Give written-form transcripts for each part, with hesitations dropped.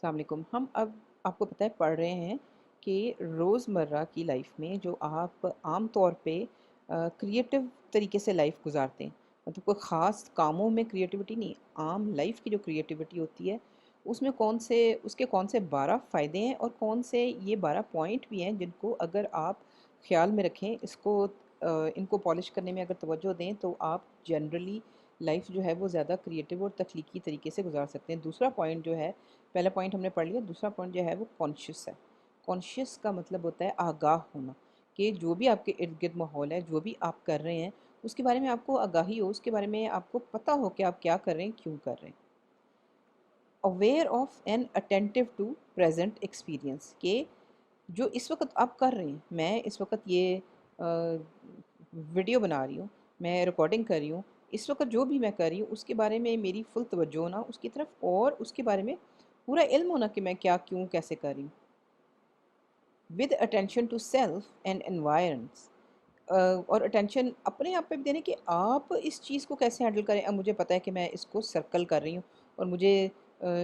السلام علیکم۔ ہم اب آپ کو پتہ ہے پڑھ رہے ہیں کہ روزمرہ کی لائف میں جو آپ عام طور پہ کریٹو طریقے سے لائف گزارتے ہیں، مطلب کوئی خاص کاموں میں کریٹیوٹی نہیں، عام لائف کی جو کریٹیوٹی ہوتی ہے اس میں کون سے 12 فائدے ہیں اور کون سے یہ 12 پوائنٹ بھی ہیں جن کو اگر آپ خیال میں رکھیں، ان کو پالش کرنے میں اگر توجہ دیں تو آپ جنرلی لائف جو ہے وہ زیادہ کریٹیو اور تخلیقی طریقے سے گزار سکتے ہیں۔ دوسرا پوائنٹ جو ہے، پہلا پوائنٹ ہم نے پڑھ لیا، دوسرا پوائنٹ جو ہے وہ کانشیس ہے۔ کانشیس کا مطلب ہوتا ہے آگاہ ہونا، کہ جو بھی آپ کے ارد گرد ماحول ہے، جو بھی آپ کر رہے ہیں اس کے بارے میں آپ کو آگاہی ہو، اس کے بارے میں آپ کو پتہ ہو کہ آپ کیا کر رہے ہیں، کیوں کر رہے ہیں۔ Aware of and attentive to present experience, کہ جو اس وقت آپ کر رہے ہیں، میں اس وقت یہ ویڈیو بنا رہی ہوں، میں ریکارڈنگ کر رہی ہوں، اس وقت جو بھی میں کر رہی ہوں اس کے بارے میں میری فل توجہ ہونا اس کی طرف، اور اس کے بارے میں پورا علم ہونا کہ میں کیا، کیوں، کیسے کر رہی ہوں۔ With attention to self and environs, اور اٹینشن اپنے آپ پہ بھی دینے کہ آپ اس چیز کو کیسے ہینڈل کریں۔ اب مجھے پتہ ہے کہ میں اس کو سرکل کر رہی ہوں، اور مجھے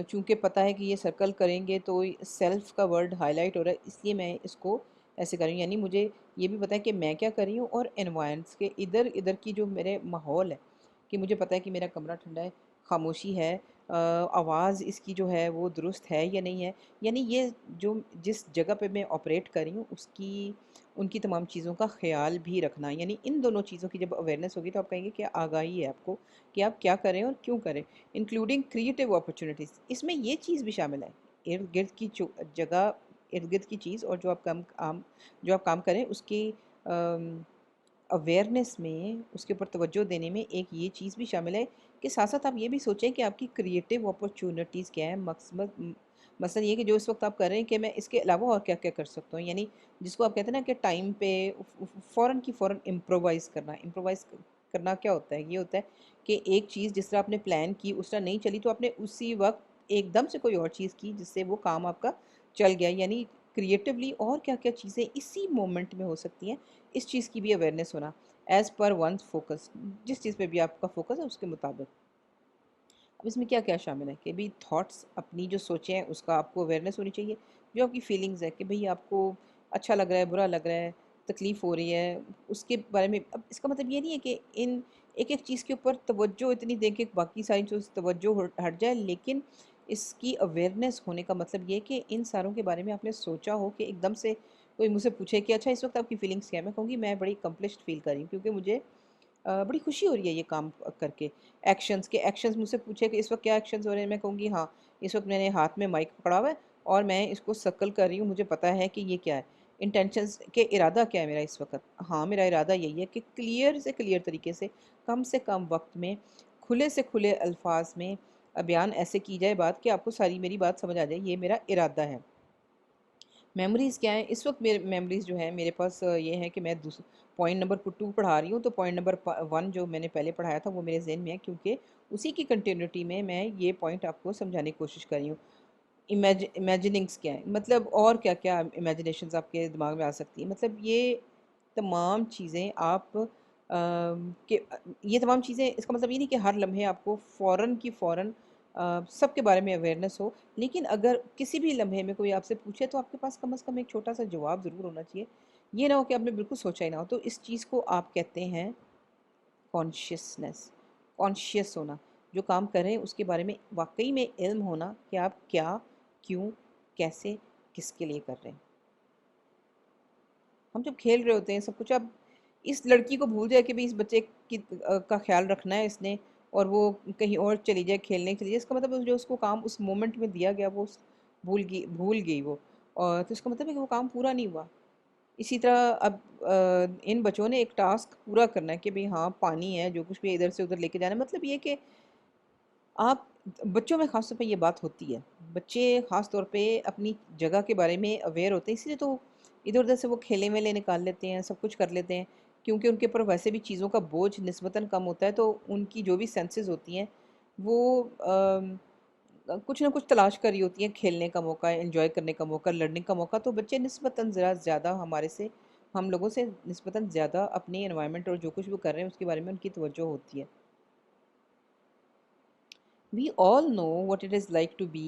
چونکہ پتہ ہے کہ یہ سرکل کریں گے تو سیلف کا ورڈ ہائی لائٹ ہو رہا ہے، اس لیے میں اس کو ایسے کر رہی ہوں۔ یعنی مجھے یہ بھی پتہ ہے کہ میں کیا کر رہی ہوں، اور انوائرنس کے ادھر ادھر کی جو میرے ماحول ہے، کہ مجھے پتہ ہے کہ میرا کمرہ ٹھنڈا ہے، خاموشی ہے، آواز اس کی جو ہے وہ درست ہے یا نہیں ہے۔ یعنی یہ جو جس جگہ پہ میں آپریٹ کر رہی ہوں ان کی تمام چیزوں کا خیال بھی رکھنا، یعنی ان دونوں چیزوں کی جب اویئرنیس ہوگی تو آپ کہیں گے کہ آگاہی ہے آپ کو کہ آپ کیا کریں اور کیوں کریں۔ انکلوڈنگ کریٹیو اپرچونیٹیز، اس میں یہ چیز بھی شامل ہے، ارد گرد کی جگہ، ارد گرد کی چیز، اور جو آپ کام کریں اس کی اویئرنیس میں، اس کے اوپر توجہ دینے میں ایک یہ چیز بھی شامل ہے کہ ساتھ ساتھ آپ یہ بھی سوچیں کہ آپ کی کریٹیو اپرچونیٹیز کیا ہیں۔ مثلا یہ کہ جو اس وقت آپ کر رہے ہیں کہ میں اس کے علاوہ اور کیا کیا کر سکتا ہوں، یعنی جس کو آپ کہتے ہیں نا کہ ٹائم پہ فوراً کی فوراً امپرووائز کرنا۔ امپرووائز کرنا کیا ہوتا ہے؟ یہ ہوتا ہے کہ ایک چیز جس طرح آپ نے پلان کی اس طرح نہیں چلی تو آپ نے اسی وقت ایک دم سے کوئی اور چیز کی جس سے وہ کام آپ کا چل گیا۔ یعنی کریٹیولی اور کیا کیا چیزیں اسی مومنٹ میں ہو سکتی ہیں، اس چیز کی بھی اویئرنیس ہونا، ایز پر ونس فوکس، جس چیز پہ بھی آپ کا فوکس ہے اس کے مطابق۔ اب اس میں کیا کیا شامل ہے کہ بھی تھاٹس، اپنی جو سوچیں ہیں اس کا آپ کو اویئرنیس ہونی چاہیے، جو آپ کی فیلنگز ہے کہ بھئی آپ کو اچھا لگ رہا ہے، برا لگ رہا ہے، تکلیف ہو رہی ہے، اس کے بارے میں۔ اب اس کا مطلب یہ نہیں ہے کہ ایک ایک چیز کے اوپر توجہ اتنی دیں کہ باقی ساری چیز توجہ ہٹ جائے، لیکن اس کی اویئرنیس ہونے کا مطلب یہ کہ ان ساروں کے بارے میں آپ نے سوچا ہو کہ ایک دم سے کوئی مجھ سے پوچھے کہ اچھا اس وقت آپ کی فیلنگس کیا ہے، میں کہوں گی میں بڑی کمپلشڈ فیل کر رہی ہوں کیونکہ مجھے بڑی خوشی ہو رہی ہے یہ کام کر کے۔ ایکشنز مجھ سے پوچھے کہ اس وقت کیا ایکشنز ہو رہے ہیں، میں کہوں گی ہاں اس وقت میں نے ہاتھ میں مائک پکڑا ہوا ہے اور میں اس کو سرکل کر رہی ہوں، مجھے پتہ ہے کہ یہ کیا ہے، انٹینشنز کے ارادہ کیا ہے میرا اس وقت۔ ہاں میرا ارادہ یہی ہے کہ کلیئر سے کلیئر طریقے سے کم وقت میں، کھلے سے کھلے الفاظ میں بیان ایسے کی جائے بات کہ آپ کو ساری میری بات سمجھ آ جائے، یہ میرا ارادہ ہے۔ میموریز کیا ہیں؟ اس وقت میرے میموریز جو ہے میرے پاس یہ ہے کہ میں پوائنٹ نمبر 2 پڑھا رہی ہوں تو پوائنٹ نمبر 1 جو میں نے پہلے پڑھایا تھا وہ میرے ذہن میں ہے، کیونکہ اسی کی کنٹینیوٹی میں یہ پوائنٹ آپ کو سمجھانے کی کوشش کر رہی ہوں۔ امیجننگس کیا ہیں؟ مطلب اور کیا کیا امیجنیشنز آپ کے دماغ میں آ سکتی ہیں، مطلب یہ تمام چیزیں یہ تمام چیزیں، اس کا مطلب یہ نہیں کہ ہر لمحے آپ کو فوراً کی فوراً سب کے بارے میں اویئرنیس ہو، لیکن اگر کسی بھی لمحے میں کوئی آپ سے پوچھے تو آپ کے پاس کم از کم ایک چھوٹا سا جواب ضرور ہونا چاہیے۔ یہ نہ ہو کہ آپ نے بالکل سوچا ہی نہ ہو، تو اس چیز کو آپ کہتے ہیں کانشیسنس، کانشیس ہونا۔ جو کام کر رہے ہیں اس کے بارے میں واقعی میں علم ہونا کہ آپ کیا، کیوں، کیسے، کس کے لیے کر رہے ہیں۔ ہم جب کھیل رہے ہوتے ہیں سب کچھ، اب اس لڑکی کو بھول جائے کہ بھی اس بچے کا خیال رکھنا ہے اس نے، اور وہ کہیں اور چلی جائے، کھیلنے چلی جائے، اس کا مطلب جو اس کو کام اس مومنٹ میں دیا گیا وہ بھول گئی وہ، اور تو اس کا مطلب ہے کہ وہ کام پورا نہیں ہوا۔ اسی طرح اب ان بچوں نے ایک ٹاسک پورا کرنا ہے کہ بھئی ہاں پانی ہے، جو کچھ بھی ادھر سے ادھر لے کے جانا ہے، مطلب یہ کہ آپ بچوں میں خاص طور پہ یہ بات ہوتی ہے، بچے خاص طور پہ اپنی جگہ کے بارے میں اویئر ہوتے ہیں، اسی لیے تو ادھر ادھر سے وہ کھیلے میلے نکال لیتے ہیں، سب کچھ کر لیتے ہیں، کیونکہ ان کے اوپر ویسے بھی چیزوں کا بوجھ نسبتاً کم ہوتا ہے، تو ان کی جو بھی سینسز ہوتی ہیں وہ کچھ نہ کچھ تلاش کر رہی ہوتی ہیں، کھیلنے کا موقع، انجوائے کرنے کا موقع، لرننگ کا موقع۔ تو بچے نسبتاً ذرا زیادہ ہم لوگوں سے نسبتاً زیادہ اپنے انوائرمنٹ اور جو کچھ وہ کر رہے ہیں اس کے بارے میں ان کی توجہ ہوتی ہے۔ We all know what it is like to be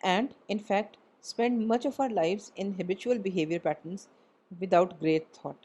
And in fact spend much of our lives in habitual behavior patterns without great thought।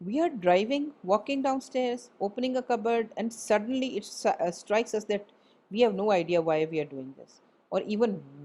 We are driving, walking downstairs, opening a cupboard, and suddenly it strikes us that we have no idea why we are doing this or even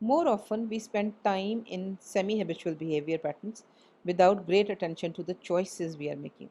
More often, we spend time in semi-habitual behavior patterns without great attention to the choices we are making।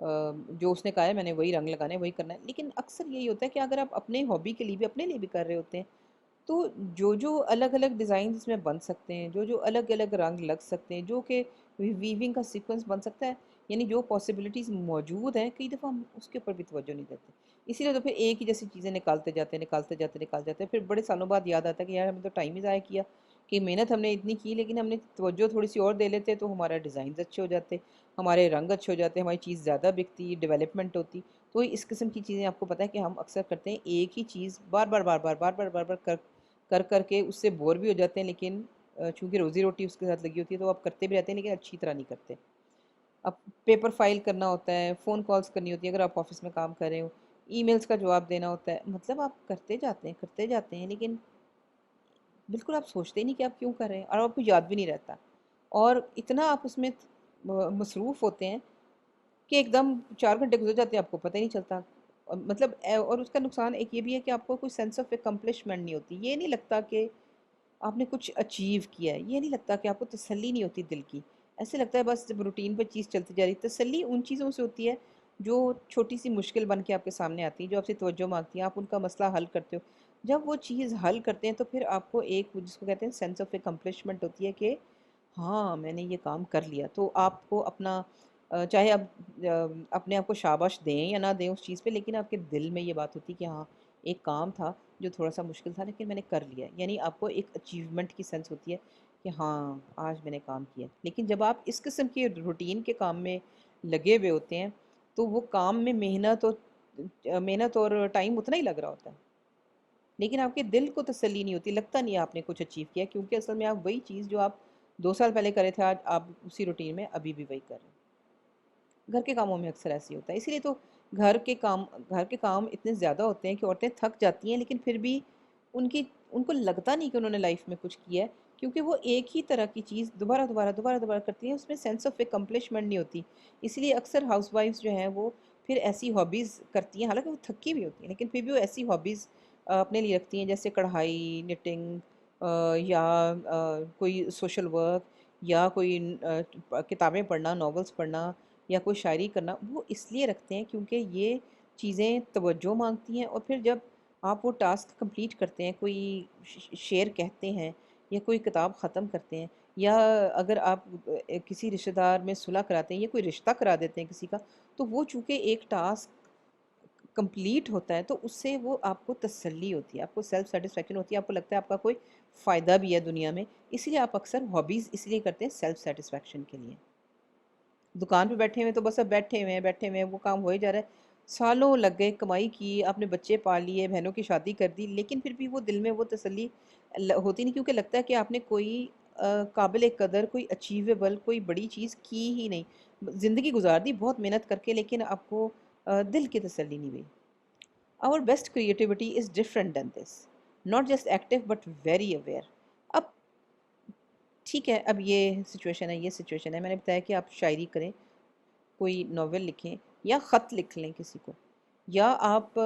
جو اس نے کہا ہے میں نے وہی رنگ لگانا ہے وہی کرنا ہے. لیکن اکثر یہی ہوتا ہے کہ اگر آپ اپنے ہابی کے لیے بھی اپنے لیے بھی کر رہے ہوتے ہیں تو جو جو الگ الگ ڈیزائنز اس میں بن سکتے ہیں، جو جو الگ الگ رنگ لگ سکتے ہیں، جو کہ ویونگ کا سیکوینس بن سکتا ہے، یعنی جو پاسبلٹیز موجود ہیں کئی دفعہ ہم اس کے اوپر بھی توجہ نہیں دیتے. اسی لیے تو پھر ایک ہی جیسی چیزیں نکالتے جاتے ہیں نکالتے جاتے ہیں نکالتے جاتے ہیں، پھر بڑے سالوں بعد یاد آتا ہے کہ یار ہمیں تو ٹائم ہی ضائع کیا، کہ محنت ہم نے اتنی کی لیکن ہم نے توجہ تھوڑی سی اور دے لیتے تو ہمارا ڈیزائنز اچھے ہو جاتے، ہمارے رنگ اچھے ہو جاتے، ہماری چیز زیادہ بکتی، ڈیولپمنٹ ہوتی. تو اس قسم کی چیزیں آپ کو پتہ ہے کہ ہم اکثر کرتے ہیں ایک ہی چیز بار بار بار بار بار بار بار بار کر کر کر کے اس سے بور بھی ہو جاتے ہیں. لیکن چونکہ روزی روٹی اس کے ساتھ لگی ہوتی ہے تو آپ کرتے بھی رہتے ہیں لیکن اچھی طرح نہیں کرتے. اب پیپر فائل کرنا ہوتا ہے، فون کالز کرنی ہوتی ہے اگر آپ آفس میں کام کر رہے ہو، ای میلز کا جواب دینا ہوتا ہے، مطلب آپ کرتے جاتے ہیں لیکن بالکل آپ سوچتے ہی نہیں کہ آپ کیوں کر رہے ہیں اور آپ کو یاد بھی نہیں رہتا. اور اتنا آپ اس میں مصروف ہوتے ہیں کہ ایک دم 4 گھنٹے گزر جاتے ہیں آپ کو پتہ ہی نہیں چلتا. مطلب اور اس کا نقصان ایک یہ بھی ہے کہ آپ کو کوئی سینس آف اکمپلشمنٹ نہیں ہوتی، یہ نہیں لگتا کہ آپ نے کچھ اچیو کیا ہے، یہ نہیں لگتا کہ آپ کو تسلی نہیں ہوتی دل کی. ایسے لگتا ہے بس جب روٹین پہ چیز چلتی جا رہی. تسلی ان چیزوں سے ہوتی ہے جو چھوٹی سی مشکل بن کے آپ کے سامنے آتی ہیں، جو آپ سے توجہ مانگتی ہیں، آپ ان کا مسئلہ حل کرتے ہو. جب وہ چیز حل کرتے ہیں تو پھر آپ کو ایک جس کو کہتے ہیں سینس آف اکمپلشمنٹ ہوتی ہے کہ ہاں میں نے یہ کام کر لیا. تو آپ کو اپنا چاہے آپ اپنے آپ کو شاباش دیں یا نہ دیں اس چیز پہ، لیکن آپ کے دل میں یہ بات ہوتی ہے کہ ہاں ایک کام تھا جو تھوڑا سا مشکل تھا لیکن میں نے کر لیا. یعنی آپ کو ایک اچیومنٹ کی سینس ہوتی ہے کہ ہاں آج میں نے کام کیا. لیکن جب آپ اس قسم کے روٹین کے کام میں لگے ہوئے ہوتے ہیں تو وہ کام میں محنت اور ٹائم اتنا ہی لگ رہا ہوتا ہے لیکن آپ کے دل کو تسلی نہیں ہوتی، لگتا نہیں آپ نے کچھ اچیو کیا، کیونکہ اصل میں آپ وہی چیز جو آپ 2 سال پہلے کرے تھے آج آپ اسی روٹین میں ابھی بھی وہی کر رہے ہیں. گھر کے کاموں میں اکثر ایسے ہوتا ہے. اسی لیے تو گھر کے کام اتنے زیادہ ہوتے ہیں کہ عورتیں تھک جاتی ہیں لیکن پھر بھی ان کو لگتا نہیں کہ انہوں نے لائف میں کچھ کیا ہے، کیونکہ وہ ایک ہی طرح کی چیز دوبارہ دوبارہ دوبارہ دوبارہ کرتی ہیں، اس میں سینس آف اکمپلشمنٹ نہیں ہوتی. اس لیے اکثر ہاؤس وائفز جو ہیں وہ پھر ایسی ہابیز کرتی ہیں، حالانکہ وہ تھکی بھی ہوتی ہیں لیکن پھر بھی وہ ایسی ہابیز اپنے لیے رکھتی ہیں جیسے کڑھائی، نٹنگ، یا کوئی سوشل ورک، یا کوئی کتابیں پڑھنا، ناولز پڑھنا، یا کوئی شاعری کرنا. وہ اس لیے رکھتے ہیں کیونکہ یہ چیزیں توجہ مانگتی ہیں. اور پھر جب آپ وہ ٹاسک کمپلیٹ کرتے ہیں، کوئی شعر کہتے ہیں یا کوئی کتاب ختم کرتے ہیں، یا اگر آپ کسی رشتہ دار میں صلح کراتے ہیں یا کوئی رشتہ کرا دیتے ہیں کسی کا، تو وہ چونکہ ایک ٹاسک کمپلیٹ ہوتا ہے تو اس سے وہ آپ کو تسلی ہوتی ہے، آپ کو سیلف سیٹسفیکشن ہوتی ہے، آپ کو لگتا ہے آپ کا کوئی فائدہ بھی ہے دنیا میں. اسی لیے آپ اکثر ہابیز اس لیے کرتے ہیں سیلف سیٹسفیکشن کے لیے. دکان پہ بیٹھے ہوئے تو بس اب بیٹھے ہوئے ہیں وہ کام ہو ہی جا رہا ہے. سالوں لگ گئے، کمائی کی، آپ نے بچے پال لیے، بہنوں کی شادی کر دی، لیکن پھر بھی وہ دل میں وہ تسلی ہوتی نہیں، کیونکہ لگتا ہے کہ آپ نے کوئی قابل قدر، کوئی اچیویبل، کوئی بڑی چیز کی ہی نہیں. زندگی گزار دی بہت محنت کر کے لیکن آپ کو دل کی تسلی نہیں ہوئی. Our best creativity is different than this. Not just active but very aware. اب ٹھیک ہے، اب یہ سچویشن ہے، میں نے بتایا کہ آپ شاعری کریں، کوئی ناول لکھیں یا خط لکھ لیں کسی کو، یا آپ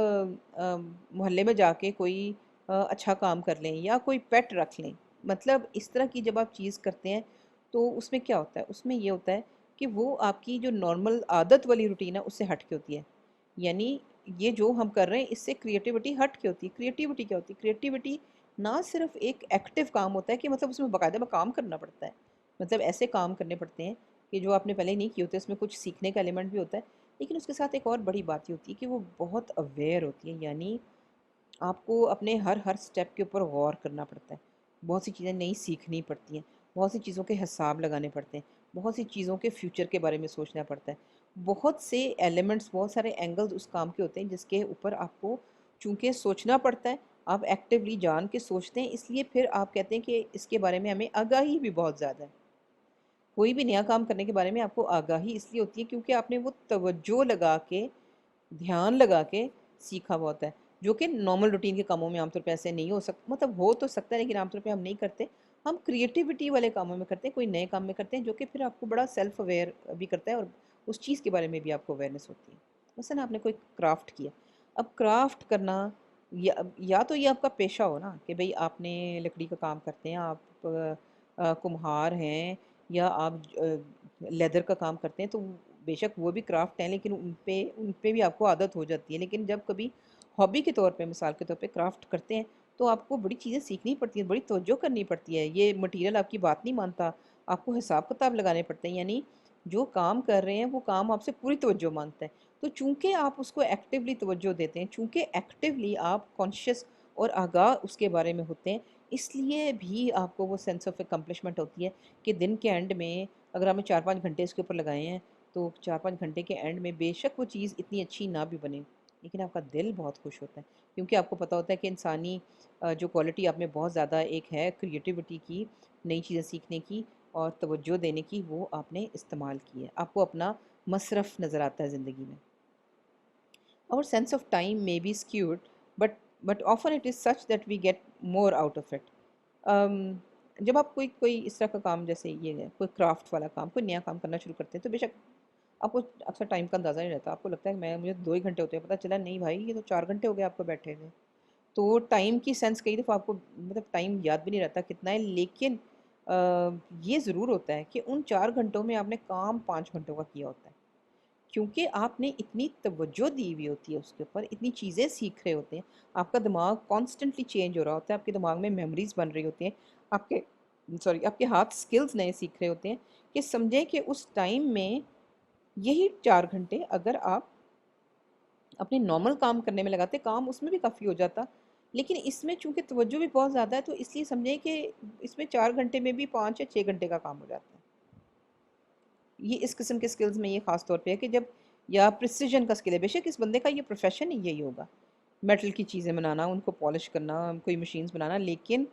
محلے میں جا کے کوئی اچھا کام کر لیں یا کوئی پیٹ رکھ لیں. مطلب اس طرح کی جب آپ چیز کرتے ہیں تو اس میں کیا ہوتا ہے، اس میں یہ ہوتا ہے کہ وہ آپ کی جو نارمل عادت والی روٹین ہے اس سے ہٹ کے ہوتی ہے. یعنی یہ جو ہم کر رہے ہیں اس سے کریٹیوٹی ہٹ کے ہوتی ہے. کریٹیوٹی کیا ہوتی ہے؟ کریٹیوٹی نہ صرف ایک ایکٹیو کام ہوتا ہے کہ مطلب اس میں باقاعدہ میں کام کرنا پڑتا ہے، مطلب ایسے کام کرنے پڑتے ہیں کہ جو آپ نے پہلے نہیں کیے ہوتے، اس میں کچھ سیکھنے کا ایلیمنٹ بھی ہوتا ہے. لیکن اس کے ساتھ ایک اور بڑی بات یہ ہوتی ہے کہ وہ بہت اویئر ہوتی ہے. یعنی آپ کو اپنے ہر سٹیپ کے اوپر غور کرنا پڑتا ہے، بہت سی چیزیں نئی سیکھنی پڑتی ہیں، بہت سی چیزوں کے حساب لگانے پڑتے ہیں، بہت سی چیزوں کے فیوچر کے بارے میں سوچنا پڑتا ہے. بہت سے ایلیمنٹس، بہت سارے اینگلز اس کام کے ہوتے ہیں جس کے اوپر آپ کو چونکہ سوچنا پڑتا ہے، آپ ایکٹیولی جان کے سوچتے ہیں، اس لیے پھر آپ کہتے ہیں کہ اس کے بارے میں ہمیں آگاہی بھی بہت زیادہ ہے. کوئی بھی نیا کام کرنے کے بارے میں آپ کو آگاہی اس لیے ہوتی ہے کیونکہ آپ نے وہ توجہ لگا کے، دھیان لگا کے سیکھا ہوا ہوتا ہے، جو کہ نارمل روٹین کے کاموں میں عام طور پہ ایسے نہیں ہو سکتا. مطلب ہو تو سکتا ہے لیکن عام طور پہ ہم نہیں کرتے. ہم کریٹیوٹی والے کاموں میں کرتے ہیں، کوئی نئے کام میں کرتے ہیں جو کہ پھر آپ کو بڑا سیلف اویئر بھی کرتا ہے اور اس چیز کے بارے میں بھی آپ کو اویئرنیس ہوتی ہے. مثلا آپ نے کوئی کرافٹ کیا، اب کرافٹ کرنا یا تو یہ آپ کا پیشہ ہو نا کہ بھئی آپ نے لکڑی کا کام کرتے ہیں، آپ کمہار ہیں، یا آپ لیدر کا کام کرتے ہیں، تو بے شک وہ بھی کرافٹ ہیں لیکن ان پہ بھی آپ کو عادت ہو جاتی ہے، لیکن جب کبھی ہابی کے طور پہ مثال کے طور پہ کرافٹ کرتے ہیں تو آپ کو بڑی چیزیں سیکھنی پڑتی ہیں، بڑی توجہ کرنی پڑتی ہے، یہ مٹیریل آپ کی بات نہیں مانتا، آپ کو حساب کتاب لگانے پڑتے ہیں، یعنی جو کام کر رہے ہیں وہ کام آپ سے پوری توجہ مانگتا ہے، تو چونکہ آپ اس کو ایکٹیولی توجہ دیتے ہیں، چونکہ ایکٹیولی آپ کانشیس اور آگاہ اس کے بارے میں ہوتے ہیں، اس لیے بھی آپ کو وہ سینس آف اکمپلشمنٹ ہوتی ہے کہ دن کے اینڈ میں اگر آپ نے 4-5 گھنٹے اس کے اوپر لگائے ہیں تو 4-5 گھنٹے کے اینڈ میں بے شک وہ چیز اتنی اچھی نہ بھی بنے لیکن آپ کا دل بہت خوش ہوتا ہے، کیونکہ آپ کو پتہ ہوتا ہے کہ انسانی جو کوالٹی آپ میں بہت زیادہ ایک ہے کریٹیوٹی کی، نئی چیزیں سیکھنے کی اور توجہ دینے کی، وہ آپ نے استعمال کی ہے، آپ کو اپنا مصرف نظر آتا ہے زندگی میں۔ Our sense of time may be skewed, but often it is such that we get more out of it. جب آپ کوئی اس طرح کا کام جیسے یہ ہے کوئی کرافٹ والا کام کوئی نیا کام کرنا شروع کرتے ہیں تو بے شک آپ کو اکثر ٹائم کا اندازہ نہیں رہتا، آپ کو لگتا ہے مجھے 2 ہی گھنٹے ہوتے ہیں، پتہ چلا نہیں بھائی یہ تو 4 گھنٹے ہو گئے آپ کو بیٹھے ہوئے، تو ٹائم کی سینس کئی دفعہ آپ کو مطلب ٹائم یاد بھی نہیں رہتا کتنا ہے، لیکن یہ ضرور ہوتا ہے کہ ان 4 گھنٹوں میں آپ نے کام 5 گھنٹوں کا کیا ہوتا ہے، کیونکہ آپ نے اتنی توجہ دی ہوئی ہوتی ہے اس کے اوپر، اتنی چیزیں سیکھ رہے ہوتے ہیں، آپ کا دماغ کانسٹنٹلی چینج ہو رہا ہوتا ہے، آپ کے دماغ میں میموریز بن رہی ہوتی ہیں، آپ کے ہاتھ سکلز نئے سیکھ رہے ہوتے ہیں کہ سمجھیں کہ اس ٹائم میں یہی 4 گھنٹے اگر آپ اپنے نارمل کام کرنے میں لگاتے کام اس میں بھی کافی ہو جاتا، لیکن اس میں چونکہ توجہ بھی بہت زیادہ ہے تو اس لیے سمجھیں کہ اس میں 4 گھنٹے میں بھی 5 یا 6 گھنٹے کا کام ہو جاتا ہے۔ یہ اس قسم کے سکلز میں یہ خاص طور پہ ہے کہ جب یا پریسیجن کا سکل ہے، بے شک اس بندے کا یہ پروفیشن ہی یہی ہوگا، میٹل کی چیزیں بنانا، ان کو پالش کرنا، کوئی مشینز بنانا، لیکن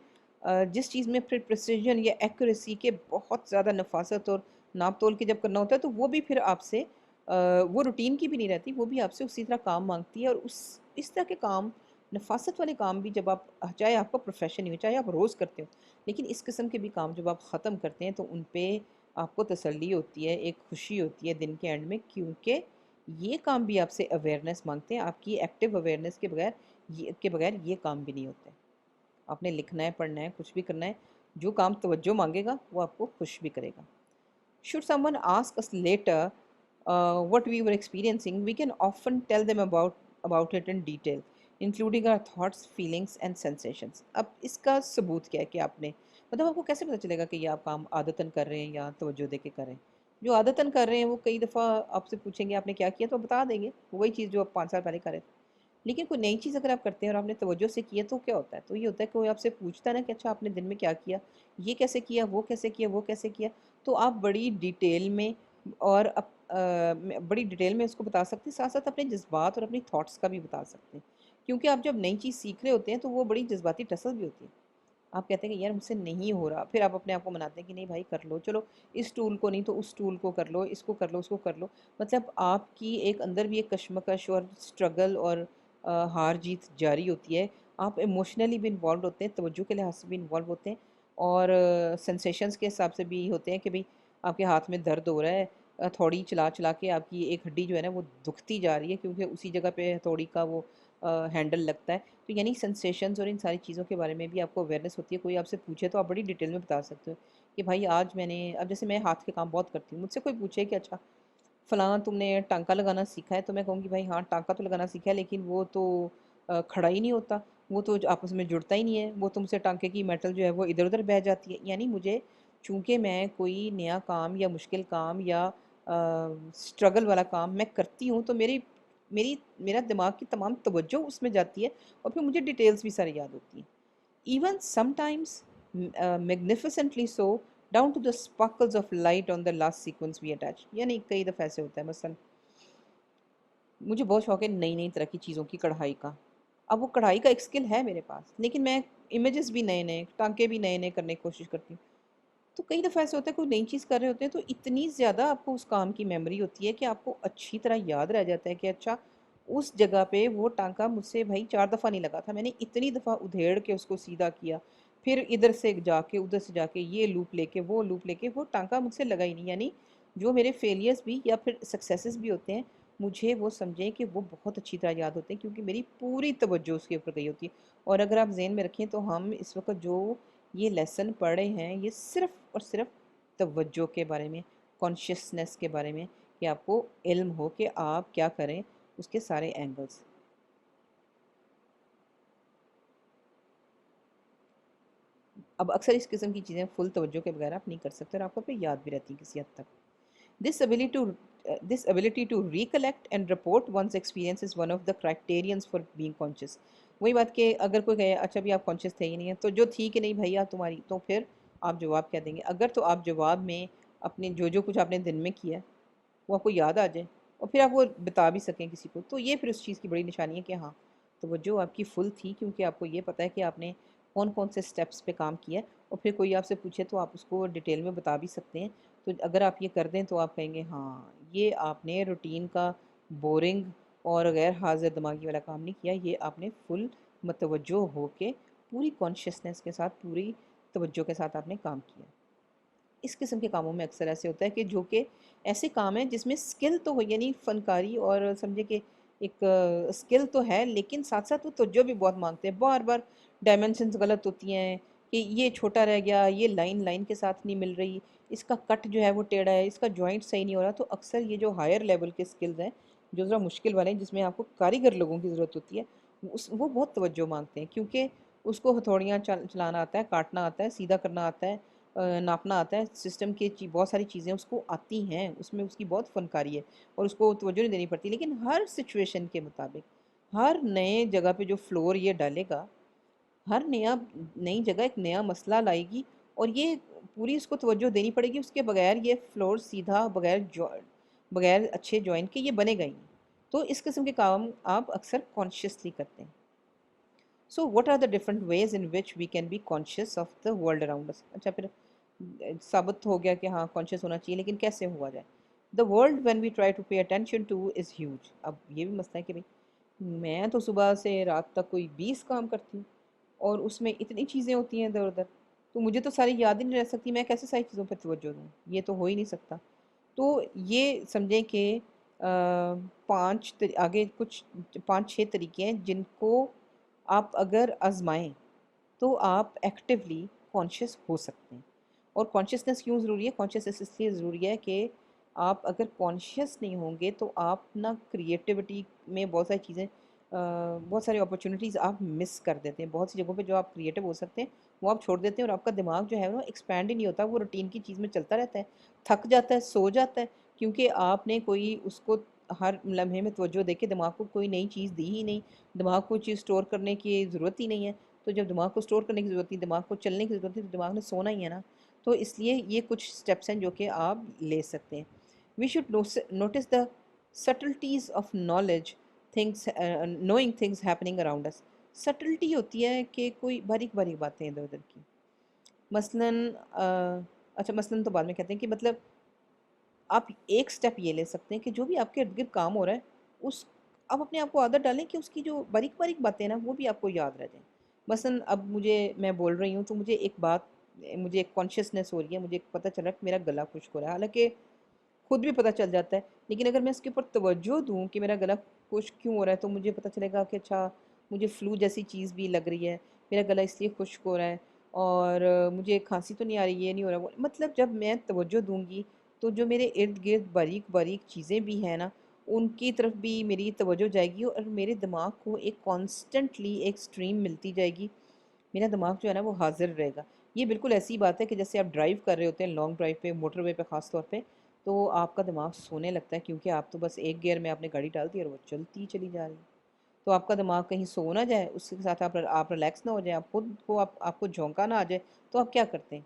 جس چیز میں پھر پریسیجن یا ایکوریسی کے بہت زیادہ نفاست اور ناپ تول کے جب کرنا ہوتا ہے تو وہ بھی پھر آپ سے وہ روٹین کی بھی نہیں رہتی، وہ بھی آپ سے اسی طرح کام مانگتی ہے، اور اس طرح کے کام نفاست والے کام بھی جب آپ چاہے آپ کا پروفیشن ہی ہو چاہے آپ روز کرتے ہو، لیکن اس قسم کے بھی کام جب آپ ختم کرتے ہیں تو ان پہ آپ کو تسلی ہوتی ہے، ایک خوشی ہوتی ہے دن کے اینڈ میں، کیونکہ یہ کام بھی آپ سے اویئرنیس مانگتے ہیں، آپ کی ایکٹیو اویئرنیس کے بغیر یہ کام بھی نہیں ہوتے۔ آپ نے لکھنا ہے، پڑھنا ہے، کچھ بھی کرنا ہے، جو کام توجہ مانگے گا وہ آپ کو خوش بھی کرے گا۔ Should someone ask us later what we were experiencing, we can often tell them about it in detail, including our thoughts, feelings and sensations. اب اس کا ثبوت کیا ہے کہ آپ نے مطلب آپ کو کیسے پتہ چلے گا کہ یہ آپ کام عادتاً کر رہے ہیں یا توجہ دے کے کر رہے ہیں؟ جو عادتاً کر رہے ہیں وہ کئی دفعہ آپ سے پوچھیں گے آپ نے کیا کیا تو آپ بتا دیں گے وہی چیز جو آپ 5 سال پہلے کر رہے تھے، لیکن کوئی نئی چیز اگر آپ کرتے ہیں اور آپ نے توجہ سے کی ہے تو کیا ہوتا ہے؟ تو یہ ہوتا ہے کہ کوئی آپ سے پوچھتا ہے نا کہ اچھا آپ نے دن میں کیا کیا، یہ کیسے کیا، وہ کیسے کیا، وہ کیسے کیا، تو آپ بڑی ڈیٹیل میں اور بڑی ڈیٹیل میں اس کو بتا سکتے ہیں، ساتھ ساتھ اپنے جذبات اور اپنی تھاٹس کا بھی بتا سکتے ہیں، کیونکہ آپ جب نئی چیز سیکھ رہے ہوتے ہیں تو وہ بڑی جذباتی ٹسل بھی ہوتی ہے، آپ کہتے ہیں کہ یار مجھ سے نہیں ہو رہا، پھر آپ اپنے آپ کو مناتے ہیں کہ نہیں بھائی کر لو، چلو اس ٹول کو نہیں تو اس ٹول کو کر لو، اس کو کر لو، اس کو کر لو، مطلب آپ کی ایک اندر بھی ایک کشمکش اور سٹرگل اور ہار جیت جاری ہوتی ہے، آپ ایموشنلی بھی انوالوڈ ہوتے ہیں، توجہ کے لحاظ سے بھی انوالو ہوتے ہیں اور سنسیشنز کے حساب سے بھی ہوتے ہیں کہ بھئی آپ کے ہاتھ میں درد ہو رہا ہے، ہتھوڑی چلا چلا کے آپ کی ایک ہڈی جو ہے نا وہ دکھتی جا رہی ہے کیونکہ اسی جگہ پہ ہتھوڑی کا وہ ہینڈل لگتا ہے، تو یعنی سنسیشنز اور ان ساری چیزوں کے بارے میں بھی آپ کو اویئرنیس ہوتی ہے، کوئی آپ سے پوچھے تو آپ بڑی ڈیٹیل میں بتا سکتے ہو کہ بھائی آج میں نے اب جیسے میں ہاتھ کے کام بہت کرتی ہوں، مجھ سے کوئی پوچھے کہ اچھا فلاں تم نے ٹانکا لگانا سیکھا ہے تو میں کہوں گی بھائی ہاں ٹانکا تو لگانا سیکھا ہے لیکن وہ تو کھڑا ہی نہیں ہوتا، وہ تو آپس میں جڑتا ہی نہیں ہے، وہ تم سے ٹانکے کی میٹل جو ہے وہ ادھر ادھر بہہ جاتی ہے، یعنی مجھے چونکہ میں کوئی نیا کام یا مشکل کام یا سٹرگل والا کام میں کرتی ہوں تو میرا دماغ کی تمام توجہ اس میں جاتی ہے اور پھر مجھے ڈیٹیلز بھی ساری یاد ہوتی ہیں، even sometimes magnificently so down to the sparkles of light on the last sequence we attach, یعنی کئی دفعہ ایسے ہوتا ہے مثلا مجھے بہت شوق ہے نئی نئی طرح کی چیزوں کی کڑھائی کا، اب وہ کڑھائی کا ایک سکل ہے میرے پاس لیکن میں امیجز بھی نئے نئے ٹانکے بھی نئے نئے کرنے کی کوشش کرتی ہوں، تو کئی دفعہ ایسے ہوتا ہے کوئی نئی چیز کر رہے ہوتے ہیں تو اتنی زیادہ آپ کو اس کام کی میموری ہوتی ہے کہ آپ کو اچھی طرح یاد رہ جاتا ہے کہ اچھا اس جگہ پہ وہ ٹانکا مجھ سے بھائی 4 دفعہ نہیں لگا تھا، میں نے اتنی دفعہ ادھیڑ کے اس کو سیدھا کیا، پھر ادھر سے جا کے ادھر سے جا کے یہ لوپ لے کے وہ لوپ لے کے وہ ٹانکا مجھ سے لگا ہی نہیں، یعنی جو میرے فیلیئرز بھی یا پھر سکسیسز بھی ہوتے ہیں مجھے وہ سمجھیں کہ وہ بہت اچھی طرح یاد ہوتے ہیں کیونکہ میری پوری توجہ اس کے اوپر گئی ہوتی ہے، اور اگر آپ ذہن میں رکھیں تو ہم اس وقت جو یہ لیسن پڑھ رہے ہیں یہ صرف اور صرف توجہ کے بارے میں، کانشیسنس کے بارے میں، کہ آپ کو علم ہو کہ آپ کیا کریں اس کے سارے اینگلز. اب اکثر اس قسم کی چیزیں فل توجہ کے بغیر آپ نہیں کر سکتے اور آپ کو پھر یاد بھی رہتی ہیں کسی حد تک. This ability to recollect and report one's experience is one of the criterions for being conscious. وہی بات کہ اگر کوئی کہے اچھا بھی آپ کانشیس تھے ہی نہیں ہیں تو جو تھی کہ نہیں بھیا تمہاری، تو پھر آپ جواب کیا دیں گے؟ اگر تو آپ جواب میں اپنے جو کچھ آپ نے دن میں کیا ہے وہ آپ کو یاد آ جائے اور پھر آپ وہ بتا بھی سکیں کسی کو، تو یہ پھر اس چیز کی بڑی نشانی ہے کہ ہاں توجہ آپ کی فل تھی، کیونکہ آپ کو یہ پتہ ہے کہ آپ نے کون کون سے سٹیپس پہ کام کیا ہے، اور پھر کوئی آپ سے پوچھے تو آپ اس کو ڈیٹیل میں بتا بھی سکتے ہیں. تو اگر آپ یہ کر دیں تو آپ کہیں گے ہاں یہ آپ نے روٹین کا بورنگ اور غیر حاضر دماغی والا کام نہیں کیا، یہ آپ نے فل متوجہ ہو کے پوری کانشیسنس کے ساتھ، پوری توجہ کے ساتھ آپ نے کام کیا. اس قسم کے کاموں میں اکثر ایسے ہوتا ہے کہ جو کہ ایسے کام ہیں جس میں سکل تو ہو، یعنی فنکاری اور سمجھے کہ ایک سکل تو ہے، لیکن ساتھ ساتھ وہ توجہ بھی بہت مانگتے ہیں. بار بار ڈائمنشنز غلط ہوتی ہیں کہ یہ چھوٹا رہ گیا، یہ لائن لائن کے ساتھ نہیں مل رہی، اس کا کٹ جو ہے وہ ٹیڑھا ہے، اس کا جوائنٹ صحیح نہیں ہو رہا. تو اکثر یہ جو ہائر لیول کے سکلز ہیں جو ذرا مشکل والے ہیں، جس میں آپ کو کاریگر لوگوں کی ضرورت ہوتی ہے، وہ بہت توجہ مانگتے ہیں، کیونکہ اس کو ہتھوڑیاں چلانا آتا ہے، کاٹنا آتا ہے، سیدھا کرنا آتا ہے، ناپنا آتا ہے. سسٹم کی بہت ساری چیزیں اس کو آتی ہیں، اس میں اس کی بہت فنکاری ہے اور اس کو توجہ نہیں دینی پڑتی. لیکن ہر سچویشن کے مطابق ہر نئے جگہ پہ جو فلور یہ ڈالے گا، ہر نئی جگہ ایک نیا مسئلہ لائے گی اور یہ پوری اس کو توجہ دینی پڑے گی. اس کے بغیر یہ فلور سیدھا بغیر اچھے جوائن کے یہ بنے گا ہی نہیں. تو اس قسم کے کام آپ اکثر کانشیسلی کرتے ہیں. So what are the different ways in which we can be conscious of the world around us. اچھا پھر ثابت ہو گیا کہ ہاں کانشیس ہونا چاہیے، لیکن کیسے ہوا جائے؟ The world when we try to pay attention to is huge. اب یہ بھی مسئلہ ہے کہ بھائی میں تو صبح سے رات تک کوئی 20 کام کرتی ہوں اور اس میں اتنی چیزیں ہوتی ہیں ادھر ادھر، تو مجھے تو ساری یاد ہی نہیں رہ سکتی، میں کیسے ساری چیزوں پہ توجہ دوں؟ یہ تو ہو ہی نہیں سکتا. تو یہ سمجھیں کہ آگے کچھ 5-6 طریقے ہیں جن کو آپ اگر آزمائیں تو آپ ایکٹیولی کانشیس ہو سکتے ہیں. اور کانشیسنس کیوں ضروری ہے؟ کانشیسنس اس لیے ضروری ہے کہ آپ اگر کانشیس نہیں ہوں گے تو آپ نا کریٹیوٹی میں بہت ساری چیزیں، بہت ساری اپرچونیٹیز آپ مس کر دیتے ہیں. بہت سی جگہوں پہ جو آپ کریٹیو ہو سکتے ہیں وہ آپ چھوڑ دیتے ہیں، اور آپ کا دماغ جو ہے وہ ایکسپینڈ ہی نہیں ہوتا، وہ روٹین کی چیز میں چلتا رہتا ہے، تھک جاتا ہے، سو جاتا ہے، کیونکہ آپ نے کوئی اس کو ہر لمحے میں توجہ دے کے دماغ کو کوئی نئی چیز دی ہی نہیں، دماغ کو چیز سٹور کرنے کی ضرورت ہی نہیں ہے. تو جب دماغ کو سٹور کرنے کی ضرورت نہیں، دماغ کو چلنے کی ضرورت نہیں، تو دماغ نے سونا ہی ہے نا. تو اس لیے یہ کچھ سٹیپس ہیں جو کہ آپ لے سکتے ہیں. We should notice the subtleties of knowledge things, knowing things happening around us. Subtlety ہوتی ہے کہ کوئی باریک باریک باتیں ادھر ادھر کی، مثلاً اچھا مثلاً تو بعد میں کہتے ہیں کہ مطلب آپ ایک سٹیپ یہ لے سکتے ہیں کہ جو بھی آپ کے ارد گرد کام ہو رہا ہے اس آپ اپنے آپ کو عادت ڈالیں کہ اس کی جو باریک باریک باتیں ہیں نا وہ بھی آپ کو یاد رہ جائیں. مثلاً اب میں بول رہی ہوں تو مجھے ایک بات، مجھے ایک کانشیسنس ہو رہی ہے، مجھے پتہ چل رہا ہے کہ میرا گلا خشک ہو رہا ہے، حالانکہ خود بھی پتہ چل جاتا ہے، لیکن اگر میں اس کے اوپر توجہ دوں کہ میرا گلا خشک کیوں ہو رہا ہے تو مجھے پتہ چلے گا کہ اچھا مجھے فلو جیسی چیز بھی لگ رہی ہے، میرا گلا اس لیے خشک ہو رہا ہے، اور مجھے کھانسی تو نہیں آ رہی، یہ نہیں ہو رہا. مطلب جب میں توجہ دوں گی تو جو میرے ارد گرد باریک باریک چیزیں بھی ہیں نا ان کی طرف بھی میری توجہ جائے گی، اور میرے دماغ کو ایک کانسٹنٹلی ایک سٹریم ملتی جائے گی. میرا دماغ جو ہے نا وہ حاضر رہے گا. یہ بالکل ایسی بات ہے کہ جیسے آپ ڈرائیو کر رہے ہوتے ہیں لانگ ڈرائیو پہ، موٹر وے پہ خاص طور پہ، تو آپ کا دماغ سونے لگتا ہے کیونکہ آپ تو بس ایک گیئر میں آپ نے گاڑی ڈال دی اور وہ چلتی چلی جا رہی ہے. تو آپ کا دماغ کہیں سو نہ جائے، اس کے ساتھ آپ ریلیکس نہ ہو جائیں، آپ خود کو آپ کو جھونکا نہ آ جائے، تو آپ کیا کرتے ہیں؟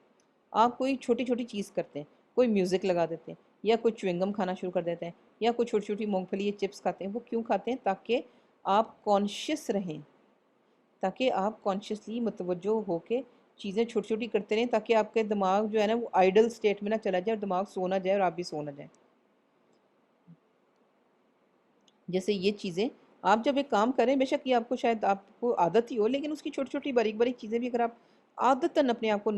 آپ کوئی چھوٹی چھوٹی چیز کرتے ہیں، کوئی میوزک لگا دیتے ہیں، یا کوئی چوئنگم کھانا شروع کر دیتے ہیں، یا کوئی چھوٹی چھوٹی مونگ پھلی یا چپس کھاتے ہیں. وہ کیوں کھاتے ہیں؟ تاکہ آپ کانشیس رہیں، تاکہ آپ کانشیسلی متوجہ ہو کے چیزیں چھوٹی چھوٹی کرتے رہیں، تاکہ آپ کے دماغ جو ہے نا وہ آئیڈل سٹیٹ میں نہ چلا جائے اور دماغ سو نہ جائے اور آپ بھی سو نہ جائیں. جیسے یہ چیزیں آپ جب ایک کام کریں، بے شک یہ آپ کو شاید آپ کو عادت ہی ہو، لیکن اس کی چھوٹی چھوٹی باریک باریک چیزیں بھی اگر آپ عادتاً اپنے آپ کو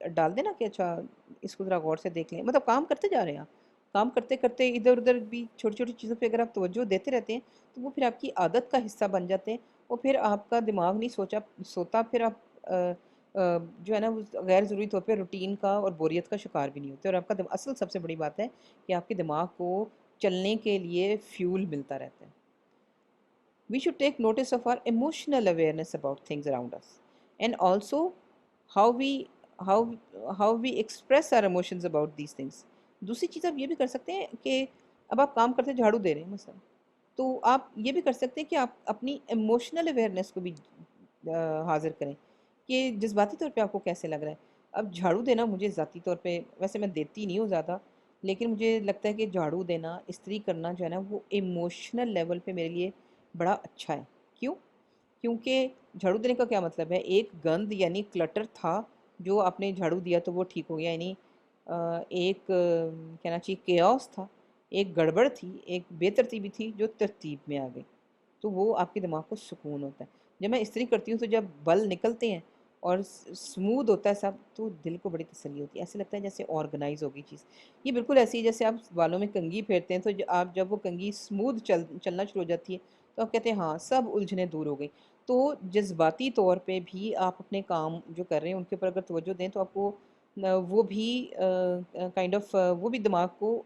ڈال دیں نا کہ اچھا اس کو ذرا غور سے دیکھ لیں، مطلب کام کرتے جا رہے ہیں آپ، کام کرتے کرتے ادھر ادھر بھی چھوٹی چھوٹی چیزوں پہ اگر آپ توجہ دیتے رہتے ہیں تو وہ پھر آپ کی عادت کا حصہ بن جاتے ہیں، اور پھر آپ کا دماغ نہیں سوتا، پھر آپ جو ہے نا وہ غیر ضروری طور پہ روٹین کا اور بوریت کا شکار بھی نہیں ہوتے. اور آپ کا اصل سب سے بڑی بات ہے کہ آپ کے دماغ کو چلنے کے لیے فیول ملتا رہتا ہے. We should take notice of our emotional awareness about things around us, and also how we how how we express our emotions about these things. دوسری چیز آپ یہ بھی کر سکتے ہیں کہ اب آپ کام کرتے جھاڑو دے رہے ہیں مثلا، تو آپ یہ بھی کر سکتے ہیں کہ آپ اپنی ایموشنل اویئرنیس کو بھی حاضر کریں کہ جذباتی طور پہ آپ کو کیسے لگ رہا ہے. اب جھاڑو دینا مجھے ذاتی طور پہ، ویسے میں دیتی نہیں ہوں زیادہ، لیکن مجھے لگتا ہے کہ جھاڑو دینا، استری کرنا جو ہے نا، وہ ایموشنل لیول پہ میرے لیے بڑا اچھا ہے. کیوں؟ کیونکہ جھاڑو دینے کا کیا مطلب ہے؟ ایک گند یعنی کلٹر تھا جو آپ نے جھاڑو دیا تو وہ ٹھیک ہو گیا، یعنی ایک کہنا چاہیے کیوس تھا، ایک گڑبڑ تھی، ایک بے ترتیبی تھی جو ترتیب میں آ گئی. تو وہ آپ کے دماغ کو سکون ہوتا ہے. جب میں استری کرتی ہوں تو جب بل نکلتے ہیں اور سموتھ ہوتا ہے سب، تو دل کو بڑی تسلی ہوتی ہے، ایسے لگتا ہے جیسے آرگنائز ہوگی چیز. یہ بالکل ایسی ہے جیسے آپ بالوں میں کنگھی پھیرتے ہیں، تو آپ جب وہ کنگھی سموتھ چلنا شروع ہو جاتی ہے تو آپ کہتے ہیں ہاں سب الجھنیں دور ہو گئی. تو جذباتی طور پہ بھی آپ اپنے کام جو کر رہے ہیں ان کے اوپر اگر توجہ دیں تو آپ کو وہ بھی کائنڈ آف وہ بھی دماغ کو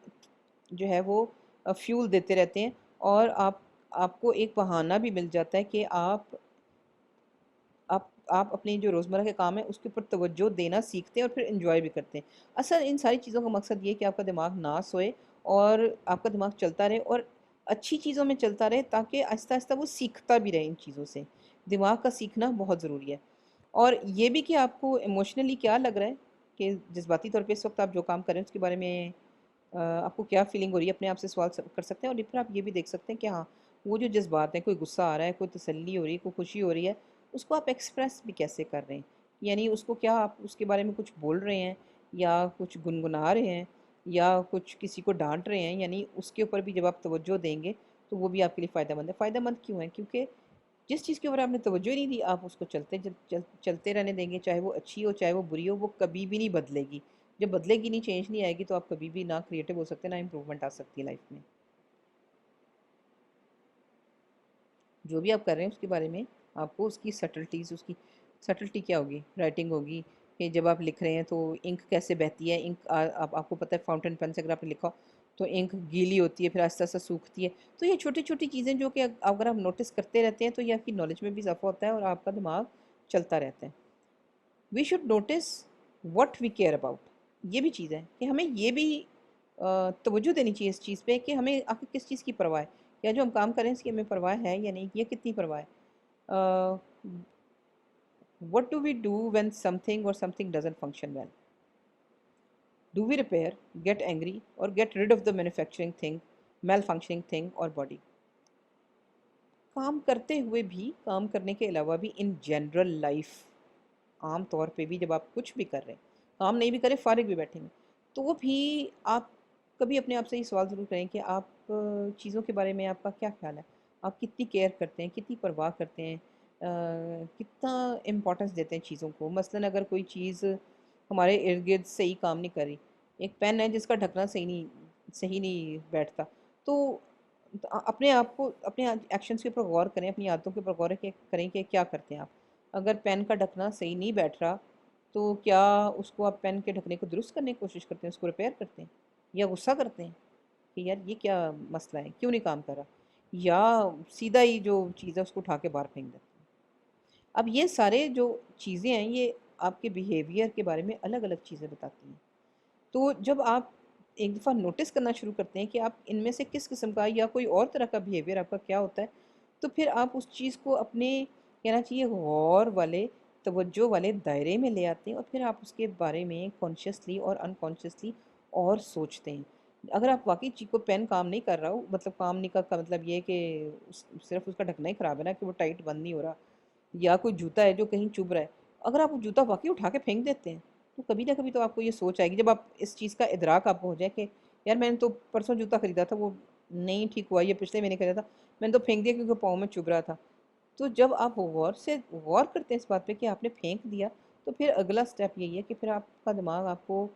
جو ہے وہ فیول دیتے رہتے ہیں، اور آپ کو ایک بہانہ بھی مل جاتا ہے کہ آپ اپنے جو روزمرہ کے کام ہیں اس کے اوپر توجہ دینا سیکھتے ہیں اور پھر انجوائے بھی کرتے ہیں. اصل ان ساری چیزوں کا مقصد یہ ہے کہ آپ کا دماغ نہ سوئے اور آپ کا دماغ چلتا رہے، اور اچھی چیزوں میں چلتا رہے، تاکہ آہستہ آہستہ وہ سیکھتا بھی رہے ان چیزوں سے. دماغ کا سیکھنا بہت ضروری ہے. اور یہ بھی کہ آپ کو ایموشنلی کیا لگ رہا ہے، کہ جذباتی طور پہ اس وقت آپ جو کام کر رہے ہیں اس کے بارے میں آپ کو کیا فیلنگ ہو رہی ہے، اپنے آپ سے سوال کر سکتے ہیں. اور پھر آپ یہ بھی دیکھ سکتے ہیں کہ ہاں وہ جو جذبات ہیں، کوئی غصہ آ رہا ہے، کوئی تسلی ہو رہی ہے، کوئی خوشی ہو رہی ہے، اس کو آپ ایکسپریس بھی کیسے کر رہے ہیں. یعنی اس کو کیا آپ اس کے بارے میں کچھ بول رہے ہیں، یا کچھ گنگنا رہے ہیں، یا کچھ کسی کو ڈانٹ رہے ہیں. یعنی اس کے اوپر بھی جب آپ توجہ دیں گے تو وہ بھی آپ کے لیے فائدہ مند ہے. فائدہ مند کیوں ہے؟ کیونکہ جس چیز کے اوپر آپ نے توجہ ہی نہیں دی، آپ اس کو چلتے رہنے دیں گے، چاہے وہ اچھی ہو چاہے وہ بری ہو، وہ کبھی بھی نہیں بدلے گی. جب بدلے گی نہیں، چینج نہیں آئے گی، تو آپ کبھی بھی نہ کریٹو ہو سکتے، نہ امپروومنٹ آ سکتی ہے لائف میں. جو بھی آپ کر رہے ہیں اس کے بارے میں آپ کو اس کی سٹلٹیز، اس کی سٹلٹی کیا ہوگی؟ رائٹنگ ہوگی کہ جب آپ لکھ رہے ہیں تو انک کیسے بہتی ہے. انک آپ کو پتہ ہے فاؤنٹین پین سے اگر آپ نے لکھا ہو تو انک گیلی ہوتی ہے، پھر آہستہ آہستہ سوکھتی ہے. تو یہ چھوٹی چھوٹی چیزیں جو کہ اگر آپ نوٹس کرتے رہتے ہیں تو یہ آپ کی نالج میں بھی اضافہ ہوتا ہے اور آپ کا دماغ چلتا رہتا ہے. We should notice what we care about. یہ بھی چیز ہے کہ ہمیں یہ بھی توجہ دینی چاہیے اس چیز پہ کہ ہمیں آخر کس چیز کی پرواہ ہے، یا جو ہم کام کریں اس کی ہمیں پرواہ ہے یا نہیں، یہ کتنی پرواہ ہے. What do we do when something اور something doesn't function well? Do we repair, get angry اور get rid of the manufacturing thing, malfunctioning thing اور باڈی. کام کرتے ہوئے بھی، کام کرنے کے علاوہ بھی، ان جنرل لائف عام طور پہ بھی جب آپ کچھ بھی کر رہے ہیں، کام نہیں بھی کریں، فارغ بھی بیٹھیں گے، تو وہ بھی آپ کبھی اپنے آپ سے یہ سوال ضرور کریں کہ آپ چیزوں کے بارے میں آپ کا کیا خیال ہے. آپ کتنی کیئر کرتے ہیں، کتنی پرواہ کرتے ہیں، کتنا امپورٹنس دیتے ہیں چیزوں کو. مثلاً اگر کوئی چیز ہمارے ارد گرد صحیح کام نہیں کر رہی، ایک پین ہے جس کا ڈھکنا صحیح نہیں بیٹھتا، تو اپنے آپ کو، اپنے ایکشنز کے اوپر غور کریں، اپنی عادتوں کے اوپر غور کریں کہ کیا کرتے ہیں آپ. اگر پین کا ڈھکنا صحیح نہیں بیٹھ رہا تو کیا اس کو آپ پین کے ڈھکنے کو درست کرنے کی کوشش کرتے ہیں، اس کو ریپیئر کرتے ہیں، یا غصہ کرتے ہیں کہ یار یہ کیا مسئلہ ہے، کیوں نہیں کام کر رہا، یا سیدھا ہی جو چیز ہے اس کو اٹھا کے باہر پھینک دیتے ہیں. اب یہ سارے جو چیزیں ہیں یہ آپ کے بیہیویئر کے بارے میں الگ الگ چیزیں بتاتی ہیں. تو جب آپ ایک دفعہ نوٹس کرنا شروع کرتے ہیں کہ آپ ان میں سے کس قسم کا یا کوئی اور طرح کا بیہیویئر آپ کا کیا ہوتا ہے، تو پھر آپ اس چیز کو اپنے کہنا چاہیے غور والے، توجہ والے دائرے میں لے آتے ہیں، اور پھر آپ اس کے بارے میں کانشیسلی اور انکانشیسلی اور سوچتے ہیں. اگر آپ واقعی چیز کو پین کام نہیں کر رہا ہو، مطلب کام نہیں کا مطلب یہ ہے کہ صرف اس کا ڈھکنا ہی خراب ہے نا، کہ وہ ٹائٹ بند نہیں ہو رہا، یا کوئی جوتا ہے جو کہیں چبھ رہا ہے، اگر آپ وہ جوتا واقعی اٹھا کے پھینک دیتے ہیں تو کبھی نہ کبھی تو آپ کو یہ سوچ آئے گی، جب آپ اس چیز کا ادراک آپ کو ہو جائے کہ یار میں نے تو پرسوں جوتا خریدا تھا، وہ نہیں ٹھیک ہوا، یہ پچھلے مہینے خریدا تھا، میں نے تو پھینک دیا کیونکہ پاؤں میں چبھ رہا تھا. تو جب آپ غور کرتے ہیں اس بات پہ کہ آپ نے پھینک دیا، تو پھر اگلا سٹیپ یہی ہے کہ پھر آپ کا دماغ آپ کو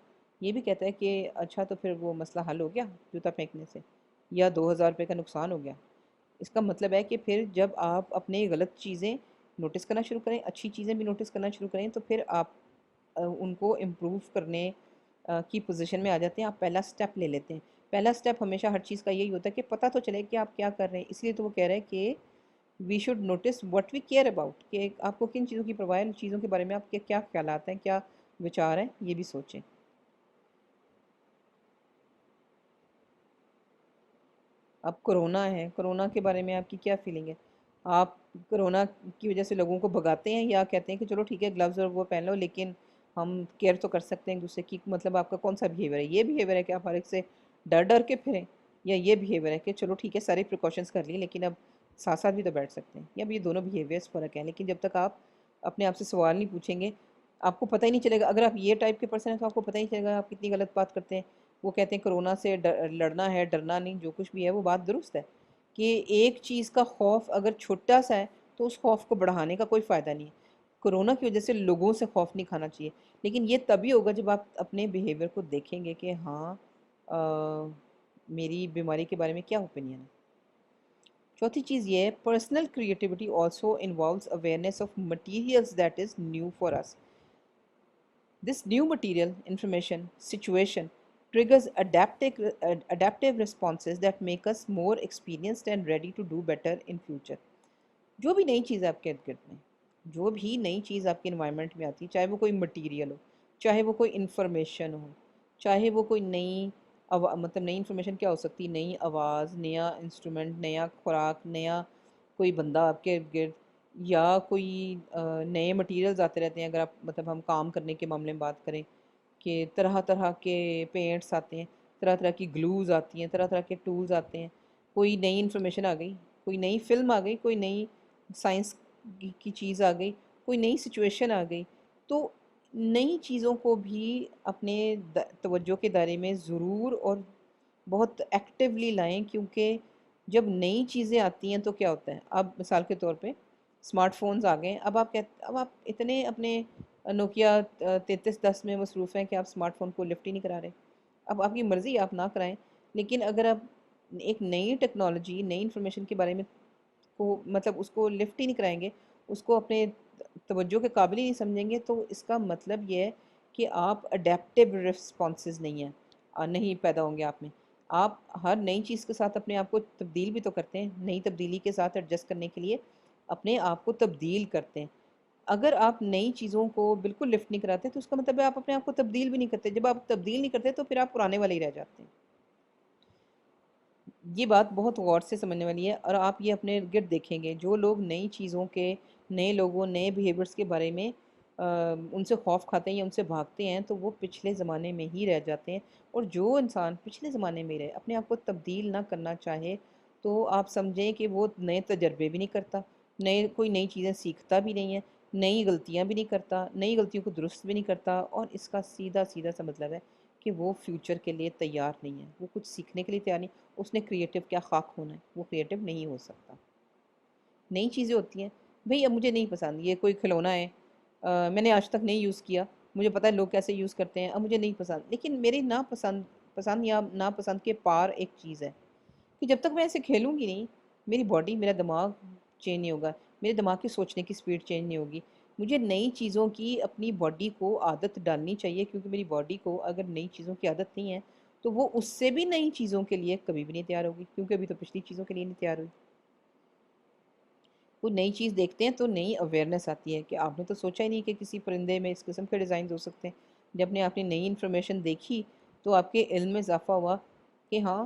یہ بھی کہتا ہے کہ اچھا تو پھر وہ مسئلہ حل ہو گیا جوتا پھینکنے سے، یا 2000 روپے کا نقصان ہو گیا. اس کا مطلب ہے کہ پھر جب آپ اپنے غلط چیزیں نوٹس کرنا شروع کریں، اچھی چیزیں بھی نوٹس کرنا شروع کریں، تو پھر آپ ان کو امپروو کرنے کی پوزیشن میں آ جاتے ہیں. آپ پہلا سٹیپ لے لیتے ہیں. پہلا سٹیپ ہمیشہ ہر چیز کا یہی ہوتا ہے کہ پتہ تو چلے کہ آپ کیا کر رہے ہیں. اس لیے تو وہ کہہ رہے ہیں کہ we should notice what we care about, کہ آپ کو کن چیزوں کی پرواہ ہے، ان چیزوں کے بارے میں آپ کے کیا خیالات ہیں، کیا وچار ہیں، یہ بھی سوچیں. اب کرونا ہے، کرونا کے بارے میں آپ کی کیا فیلنگ ہے؟ آپ کرونا کی وجہ سے لوگوں کو بھگاتے ہیں یا کہتے ہیں کہ چلو ٹھیک ہے گلوز اور وہ پہن لو لیکن ہم کیئر تو کر سکتے ہیں ایک دوسرے کی؟ مطلب آپ کا کون سا بیہیویئر ہے؟ یہ بیہیویئر ہے کہ آپ ہر ایک سے ڈر ڈر کے پھریں، یا یہ بیہیویئر ہے کہ چلو ٹھیک ہے ساری پریکاشنس کر لی لیکن اب ساتھ ساتھ بھی تو بیٹھ سکتے ہیں؟ یا اب یہ دونوں بیہیویئرس فرق ہیں، لیکن جب تک آپ اپنے آپ سے سوال نہیں پوچھیں گے آپ کو پتہ ہی نہیں چلے گا. اگر آپ یہ ٹائپ کے پرسن ہیں تو آپ کو پتہ ہی نہیں چلے گا آپ کتنی غلط بات کرتے ہیں. وہ کہتے ہیں کرونا سے لڑنا ہے ڈرنا نہیں، جو کچھ بھی ہے وہ بات درست ہے کہ ایک چیز کا خوف اگر چھوٹا سا ہے تو اس خوف کو بڑھانے کا کوئی فائدہ نہیں ہے. کرونا کی وجہ سے لوگوں سے خوف نہیں کھانا چاہیے، لیکن یہ تبھی ہوگا جب آپ اپنے بیہیویئر کو دیکھیں گے کہ ہاں میری بیماری کے بارے میں کیا اوپینین ہے. چوتھی چیز یہ ہے personal creativity also involves awareness of materials that is new for us. This new material, information, situation triggers adaptive responses that make us more experienced and ready to do better in future. جو بھی نئی چیز آپ کے ارد گرد میں، جو بھی نئی چیز آپ کے انوائرمنٹ میں آتی ہے، چاہے وہ کوئی مٹیریل ہو، چاہے وہ کوئی انفارمیشن ہو، چاہے وہ کوئی نئی مطلب نئی انفارمیشن کیا ہو سکتی، نئی آواز، نیا انسٹرومنٹ، نیا خوراک، نیا کوئی بندہ آپ کے ارد گرد، یا کوئی نئے مٹیریلز آتے رہتے ہیں. اگر آپ مطلب ہم کام کرنے کے معاملے میں بات کریں کہ طرح طرح کے پینٹس آتے ہیں، طرح طرح کی گلوز آتی ہیں، طرح طرح کے ٹولز آتے ہیں. کوئی نئی انفارمیشن آ گئی، کوئی نئی فلم آ گئی، کوئی نئی سائنس کی چیز آ گئی، کوئی نئی سچویشن آ گئی. تو نئی چیزوں کو بھی اپنے توجہ کے دائرے میں ضرور اور بہت ایکٹیولی لائیں، کیونکہ جب نئی چیزیں آتی ہیں تو کیا ہوتا ہے. اب مثال کے طور پہ اسمارٹ فونز آ گئے ہیں، اب آپ اتنے اپنے نوکیا 3310 میں مصروف ہیں کہ آپ اسمارٹ فون کو لفٹ ہی نہیں کرا رہے. اب آپ کی مرضی آپ نہ کرائیں، لیکن اگر آپ ایک نئی ٹیکنالوجی، نئی انفارمیشن کے بارے میں کو مطلب اس کو لفٹ ہی نہیں کرائیں گے، اس کو اپنے توجہ کے قابل ہی نہیں سمجھیں گے، تو اس کا مطلب یہ ہے کہ آپ اڈیپٹیو رسپانسز نہیں ہیں، نہیں پیدا ہوں گے آپ میں. آپ ہر نئی چیز کے ساتھ اپنے آپ کو تبدیل بھی تو کرتے ہیں، نئی تبدیلی کے ساتھ ایڈجسٹ کرنے کے لیے اپنے آپ کو تبدیل کرتے ہیں. اگر آپ نئی چیزوں کو بالکل لفٹ نہیں کراتے تو اس کا مطلب ہے آپ اپنے آپ کو تبدیل بھی نہیں کرتے. جب آپ تبدیل نہیں کرتے تو پھر آپ پرانے والے ہی رہ جاتے ہیں. یہ بات بہت غور سے سمجھنے والی ہے، اور آپ یہ اپنے گرد دیکھیں گے جو لوگ نئی چیزوں کے، نئے لوگوں، نئے بیہیویئرس کے بارے میں ان سے خوف کھاتے ہیں یا ان سے بھاگتے ہیں تو وہ پچھلے زمانے میں ہی رہ جاتے ہیں. اور جو انسان پچھلے زمانے میں رہے، اپنے آپ کو تبدیل نہ کرنا چاہے، تو آپ سمجھیں کہ وہ نئے تجربے بھی نہیں کرتا، کوئی نئی چیزیں سیکھتا بھی نہیں ہے، نئی غلطیاں بھی نہیں کرتا، نئی غلطیوں کو درست بھی نہیں کرتا. اور اس کا سیدھا سیدھا سا مطلب ہے کہ وہ فیوچر کے لیے تیار نہیں ہے، وہ کچھ سیکھنے کے لیے تیار نہیں. اس نے کریٹو کیا خاک ہونا ہے، وہ کریٹو نہیں ہو سکتا. نئی چیزیں ہوتی ہیں، بھئی اب مجھے نہیں پسند یہ کوئی کھلونا ہے، میں نے آج تک نہیں یوز کیا، مجھے پتہ ہے لوگ کیسے یوز کرتے ہیں، اب مجھے نہیں پسند. لیکن میری پسند یا ناپسند کے پار ایک چیز ہے کہ جب تک میں اسے کھیلوں گی نہیں، میری باڈی، میرا دماغ چینج نہیں ہوگا، میرے دماغ کی سوچنے کی سپیڈ چینج نہیں ہوگی. مجھے نئی چیزوں کی اپنی باڈی کو عادت ڈالنی چاہیے، کیونکہ میری باڈی کو اگر نئی چیزوں کی عادت نہیں ہے تو وہ اس سے بھی نئی چیزوں کے لیے کبھی بھی نہیں تیار ہوگی، کیونکہ ابھی تو پچھلی چیزوں کے لیے نہیں تیار ہوئی. وہ نئی چیز دیکھتے ہیں تو نئی اویئرنیس آتی ہے کہ آپ نے تو سوچا ہی نہیں کہ کسی پرندے میں اس قسم کے ڈیزائنز ہو سکتے ہیں. جب نے آپ نے نئی انفارمیشن دیکھی تو آپ کے علم میں اضافہ ہوا کہ ہاں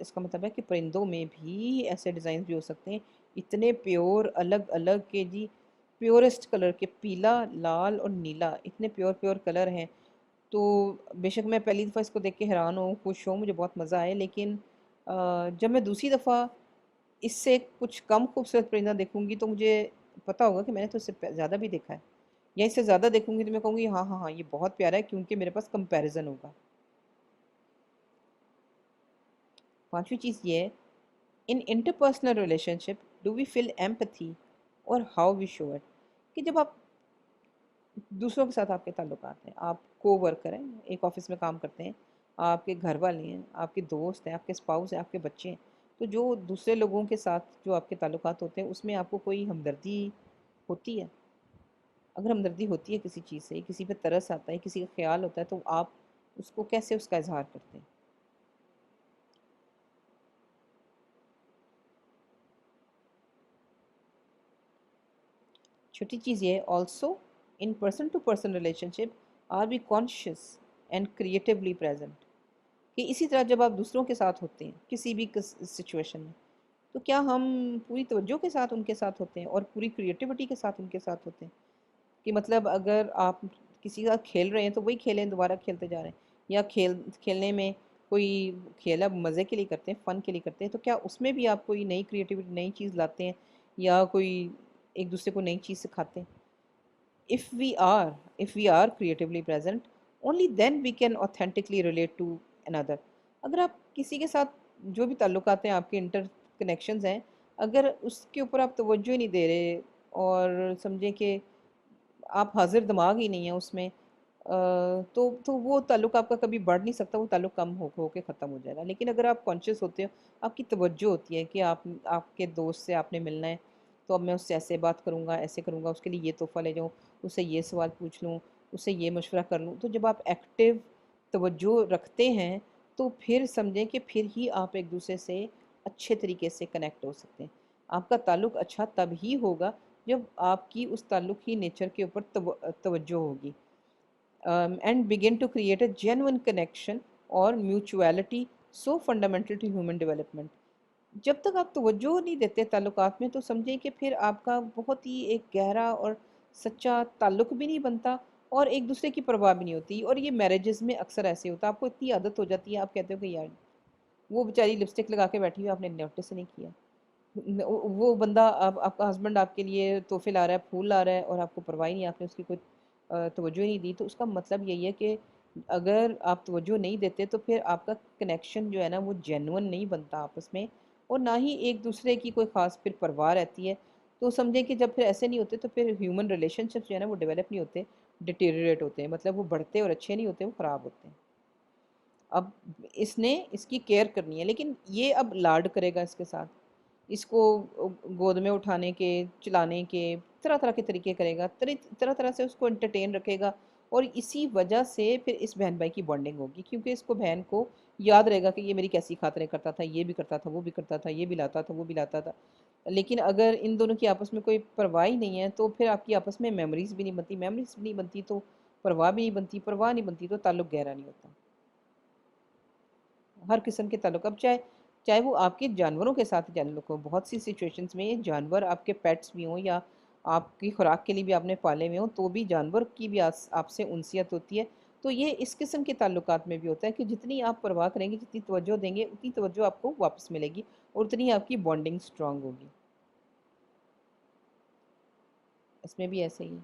اس کا مطلب ہے کہ پرندوں میں بھی ایسے ڈیزائنز بھی ہو سکتے ہیں، اتنے پیور الگ الگ کہ جی پیورسٹ کلر کے، پیلا، لال اور نیلا، اتنے پیور پیور کلر ہیں. تو بے شک میں پہلی دفعہ اس کو دیکھ کے حیران ہوں، خوش ہوں، مجھے بہت مزہ آئے. لیکن جب میں دوسری دفعہ اس سے کچھ کم خوبصورت پرندہ دیکھوں گی تو مجھے پتہ ہوگا کہ میں نے تو اس سے زیادہ بھی دیکھا ہے، یا اس سے زیادہ دیکھوں گی تو میں کہوں گی ہاں ہاں ہاں یہ بہت پیارا ہے، کیونکہ میرے پاس کمپیریزن ہوگا. پانچویں چیز یہ ہے in interpersonal relationship do we feel empathy اور ہاؤ وی شو اٹ. کہ جب آپ دوسروں کے ساتھ آپ کے تعلقات ہیں، آپ کو ورکر ہیں، ایک آفس میں کام کرتے ہیں، آپ کے گھر والے ہیں، آپ کے دوست ہیں، آپ کے اسپاؤس ہیں، آپ کے بچے ہیں، تو جو دوسرے لوگوں کے ساتھ جو آپ کے تعلقات ہوتے ہیں اس میں آپ کو کوئی ہمدردی ہوتی ہے؟ اگر ہمدردی ہوتی ہے کسی چیز سے، کسی پہ ترس آتا ہے، کسی کا خیال ہوتا ہے، تو آپ اس کو کیسے اس کا اظہار کرتے ہیں؟ چھوٹی چیز یہ ہے also in person to person relationship are be conscious and creatively present, کہ اسی طرح جب آپ دوسروں کے ساتھ ہوتے ہیں کسی بھی سچویشن میں، تو کیا ہم پوری توجہ کے ساتھ ان کے ساتھ ہوتے ہیں اور پوری کریٹیوٹی کے ساتھ ان کے ساتھ ہوتے ہیں؟ کہ مطلب اگر آپ کسی کے ساتھ کھیل رہے ہیں تو وہی کھیلیں، دوبارہ کھیلتے جا رہے ہیں، یا کھیلنے میں کوئی کھیل آپ مزے کے لیے کرتے ہیں، فن کے لیے کرتے ہیں، تو کیا اس میں بھی آپ کوئی نئی کریٹیوٹی نئی چیز لاتے ہیں یا کوئی ایک دوسرے کو نئی چیز سکھاتے ہیں؟ if we are if we are creatively present, only then we can authentically relate to another. اگر آپ کسی کے ساتھ جو بھی تعلقات ہیں، آپ کے انٹر کنیکشنز ہیں، اگر اس کے اوپر آپ توجہ ہی نہیں دے رہے اور سمجھیں کہ آپ حاضر دماغ ہی نہیں ہیں اس میں، تو وہ تعلق آپ کا کبھی بڑھ نہیں سکتا، وہ تعلق کم ہو کے ختم ہو جائے گا. لیکن اگر آپ کانشیس ہوتے ہو، آپ کی توجہ ہوتی ہے کہ آپ کے دوست سے آپ نے ملنا ہے، تو اب میں اس سے ایسے بات کروں گا، ایسے کروں گا، اس کے لیے یہ تحفہ لے جاؤں، اس سے یہ سوال پوچھ لوں، اس سے یہ مشورہ کر لوں. تو جب آپ ایکٹیو توجہ رکھتے ہیں تو پھر سمجھیں کہ پھر ہی آپ ایک دوسرے سے اچھے طریقے سے کنیکٹ ہو سکتے ہیں. آپ کا تعلق اچھا تب ہی ہوگا جب آپ کی اس تعلق کی نیچر کے اوپر توجہ ہوگی. And begin to create a genuine connection اور mutuality so fundamental to human development. جب تک آپ توجہ نہیں دیتے تعلقات میں، تو سمجھیں کہ پھر آپ کا بہت ہی ایک گہرا اور سچا تعلق بھی نہیں بنتا اور ایک دوسرے کی پرواہ بھی نہیں ہوتی. اور یہ میرجز میں اکثر ایسے ہوتا ہے، آپ کو اتنی عادت ہو جاتی ہے، آپ کہتے ہو کہ یار وہ بیچاری لپسٹک لگا کے بیٹھی ہوئی، آپ نے نوٹس نہیں کیا. وہ بندہ آپ کا ہسبینڈ آپ کے لیے تحفے لا رہا ہے، پھول لا رہا ہے، اور آپ کو پرواہ ہی نہیں، آپ نے اس کی کوئی توجہ ہی نہیں دی. تو اس کا مطلب یہی ہے کہ اگر آپ توجہ نہیں دیتے تو پھر آپ کا کنیکشن جو ہے نا وہ جینون نہیں بنتا آپس میں، اور نہ ہی ایک دوسرے کی کوئی خاص پھر پرواہ رہتی ہے. تو سمجھیں کہ جب پھر ایسے نہیں ہوتے تو پھر ہیومن ریلیشن شپس جو ہے نا وہ ڈیولپ نہیں ہوتے، ڈیٹیریٹ ہوتے ہیں، مطلب وہ بڑھتے اور اچھے نہیں ہوتے، وہ خراب ہوتے ہیں. اب اس نے اس کی کیئر کرنی ہے، لیکن یہ اب لاڈ کرے گا اس کے ساتھ، اس کو گود میں اٹھانے کے، چلانے کے طرح طرح کے طریقے کرے گا، طرح طرح سے اس کو انٹرٹین رکھے گا. اور اسی وجہ سے پھر اس بہن بھائی کی بانڈنگ ہوگی، کیونکہ اس کو بہن کو یاد رہے گا کہ یہ میری کیسی خاطریں کرتا تھا، یہ بھی کرتا تھا، وہ بھی کرتا تھا، یہ بھی لاتا تھا، وہ بھی لاتا تھا. لیکن اگر ان دونوں کی آپس میں کوئی پرواہ ہی نہیں ہے تو پھر آپ کی آپس میں میموریز بھی نہیں بنتی، میموریز بھی نہیں بنتی تو پرواہ بھی نہیں بنتی، پرواہ نہیں بنتی تو تعلق گہرا نہیں ہوتا. ہر قسم کے تعلق، اب چاہے وہ آپ کے جانوروں کے ساتھ تعلق ہو. بہت سی سچویشنز میں جانور آپ کے پیٹس بھی ہوں یا آپ کی خوراک کے لیے بھی آپ نے پالے ہوئے ہوں، تو بھی جانور کی بھی آپ سے انسیت ہوتی ہے. تو یہ اس قسم کے تعلقات میں بھی ہوتا ہے کہ جتنی آپ پرواہ کریں گے، جتنی توجہ دیں گے، اتنی توجہ آپ کو واپس ملے گی اور اتنی آپ کی بانڈنگ سٹرونگ ہوگی. اس میں بھی ایسے ہی ہے.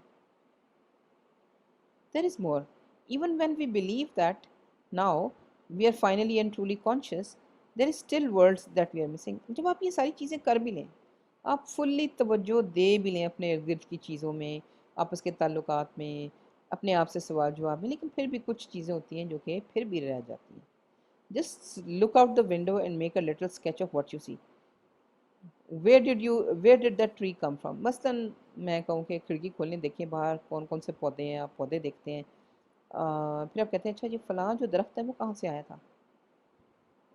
There is more. Even when we believe that now we are finally and truly conscious, there is still worlds that we are missing. جب آپ یہ ساری چیزیں کر بھی لیں، آپ فلی توجہ دے بھی لیں اپنے ارد گرد کی چیزوں میں، آپس کے تعلقات میں، اپنے آپ سے سوال جواب میں، لیکن پھر بھی کچھ چیزیں ہوتی ہیں جو کہ پھر بھی رہ جاتی ہیں. Just look out the window and make a little sketch of what you see. Where did that tree come from? مثلاً میں کہوں کہ کھڑکی کھولنے دیکھیں باہر کون کون سے پودے ہیں، آپ پودے دیکھتے ہیں، پھر آپ کہتے ہیں اچھا یہ فلاں جو درخت ہے وہ کہاں سے آیا تھا.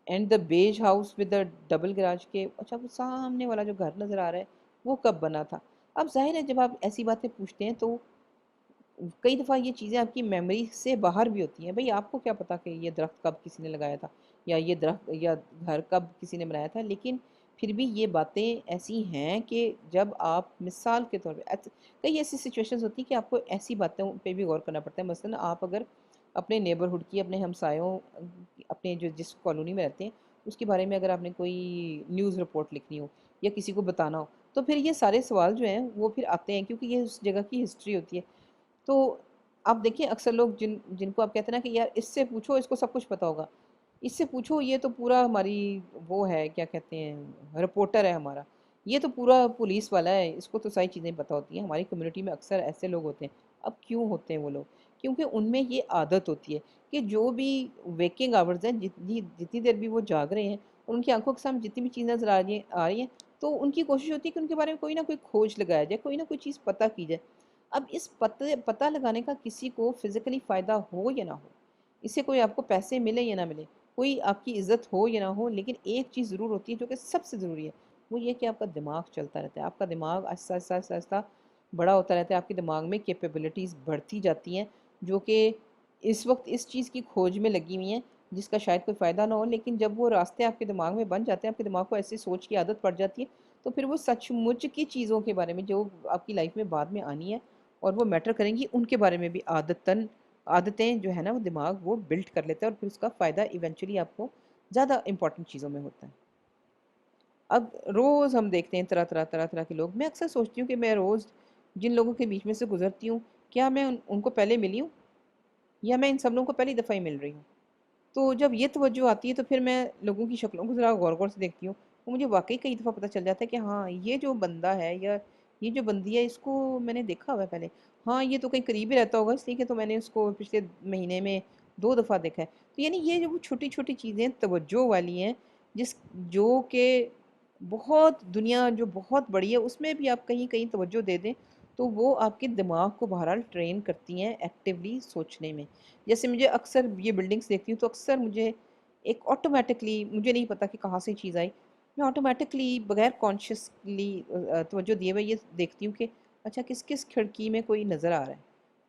And the beige house with the double garage کے، اچھا وہ سامنے والا جو گھر نظر آ رہا ہے وہ کب بنا تھا. اب ظاہر ہے جب آپ ایسی باتیں پوچھتے ہیں تو کئی دفعہ یہ چیزیں آپ کی میموری سے باہر بھی ہوتی ہیں. بھئی آپ کو کیا پتا کہ یہ درخت کب کسی نے لگایا تھا یا یہ درخت یا گھر کب کسی نے بنایا تھا. لیکن پھر بھی یہ باتیں ایسی ہیں کہ جب آپ مثال کے طور پہ کئی ایسی سچویشنز ہوتی ہیں کہ آپ کو ایسی باتوں پہ بھی غور کرنا پڑتا ہے. مثلاً آپ اگر اپنے نیبرہڈ کی، اپنے ہمسایوں، اپنے جس کالونی میں رہتے ہیں اس کے بارے میں اگر آپ نے کوئی نیوز رپورٹ لکھنی ہو یا کسی کو بتانا ہو، تو پھر یہ سارے سوال جو ہیں وہ پھر آتے ہیں، کیونکہ یہ اس جگہ کی ہسٹری ہوتی ہے. تو آپ دیکھیں اکثر لوگ جن کو آپ کہتے ہیں نا کہ یار اس سے پوچھو، اس کو سب کچھ پتا ہوگا، اس سے پوچھو یہ تو پورا ہماری وہ ہے، کیا کہتے ہیں، رپورٹر ہے ہمارا، یہ تو پورا پولیس والا ہے، اس کو تو ساری چیزیں پتہ ہوتی ہیں. ہماری کمیونٹی میں اکثر ایسے لوگ ہوتے ہیں. اب کیوں ہوتے ہیں وہ لوگ؟ کیونکہ ان میں یہ عادت ہوتی ہے کہ جو بھی ویکنگ آورز ہیں، جتنی دیر بھی وہ جاگ رہے ہیں اور ان کی آنکھوں کے سامنے جتنی بھی چیزیں نظر آ رہی ہیں تو ان کی کوشش ہوتی ہے کہ ان کے بارے میں کوئی نہ کوئی کھوج لگایا جائے، کوئی نہ کوئی چیز پتہ کی جائے. اب اس پتہ لگانے کا کسی کو فزیکلی فائدہ ہو یا نہ ہو، اس سے کوئی آپ کو پیسے ملے یا نہ ملے، کوئی آپ کی عزت ہو یا نہ ہو، لیکن ایک چیز ضرور ہوتی ہے جو کہ سب سے ضروری ہے، وہ یہ کہ آپ کا دماغ چلتا رہتا ہے. آپ کا دماغ آہستہ آہستہ آہستہ آہستہ بڑا ہوتا رہتا ہے، آپ کے دماغ میں کیپیبلٹیز بڑھتی جاتی ہیں، جو کہ اس وقت اس چیز کی کھوج میں لگی ہوئی ہیں جس کا شاید کوئی فائدہ نہ ہو، لیکن جب وہ راستے آپ کے دماغ میں بن جاتے ہیں، آپ کے دماغ کو ایسی سوچ کی عادت پڑ جاتی ہے، تو پھر وہ سچ مچ کی چیزوں کے بارے میں جو آپ کی لائف میں بعد میں آنی ہے اور وہ میٹر کریں گی، ان کے بارے میں بھی عادتیں جو ہے نا وہ دماغ وہ بلڈ کر لیتا ہے، اور پھر اس کا فائدہ ایونچولی آپ کو زیادہ امپورٹنٹ چیزوں میں ہوتا ہے۔ اب روز ہم دیکھتے ہیں طرح طرح کے لوگ، میں اکثر سوچتی ہوں کہ میں روز جن لوگوں کے بیچ میں سے گزرتی ہوں، کیا میں ان کو پہلے ملی ہوں، یا میں ان سب لوگوں کو پہلی دفعہ ہی مل رہی ہوں؟ تو جب یہ توجہ آتی ہے تو پھر میں لوگوں کی شکلوں کو ذرا غور غور سے دیکھتی ہوں، تو مجھے واقعی کئی دفعہ پتہ چل جاتا ہے کہ ہاں یہ جو بندہ ہے یا یہ جو بندی ہے، اس کو میں نے دیکھا ہوا ہے پہلے، ہاں یہ تو کہیں قریب ہی رہتا ہوگا، اس لیے کہ تو میں نے اس کو پچھلے مہینے میں 2 دفعہ دیکھا ہے۔ تو یعنی یہ جو چھوٹی چھوٹی چیزیں توجہ والی ہیں، جس جو کہ بہت دنیا جو بہت بڑی ہے اس میں بھی آپ کہیں کہیں توجہ دے دیں، تو وہ آپ کے دماغ کو بہرحال ٹرین کرتی ہیں ایکٹیولی سوچنے میں۔ جیسے مجھے اکثر یہ بلڈنگز دیکھتی ہوں تو اکثر مجھے ایک آٹومیٹکلی، مجھے نہیں پتا کہ کہاں سے چیز آئی، میں آٹومیٹکلی بغیر کانشیسلی توجہ دیے ہوئے یہ دیکھتی ہوں کہ اچھا کس کس کھڑکی میں کوئی نظر آ رہا ہے،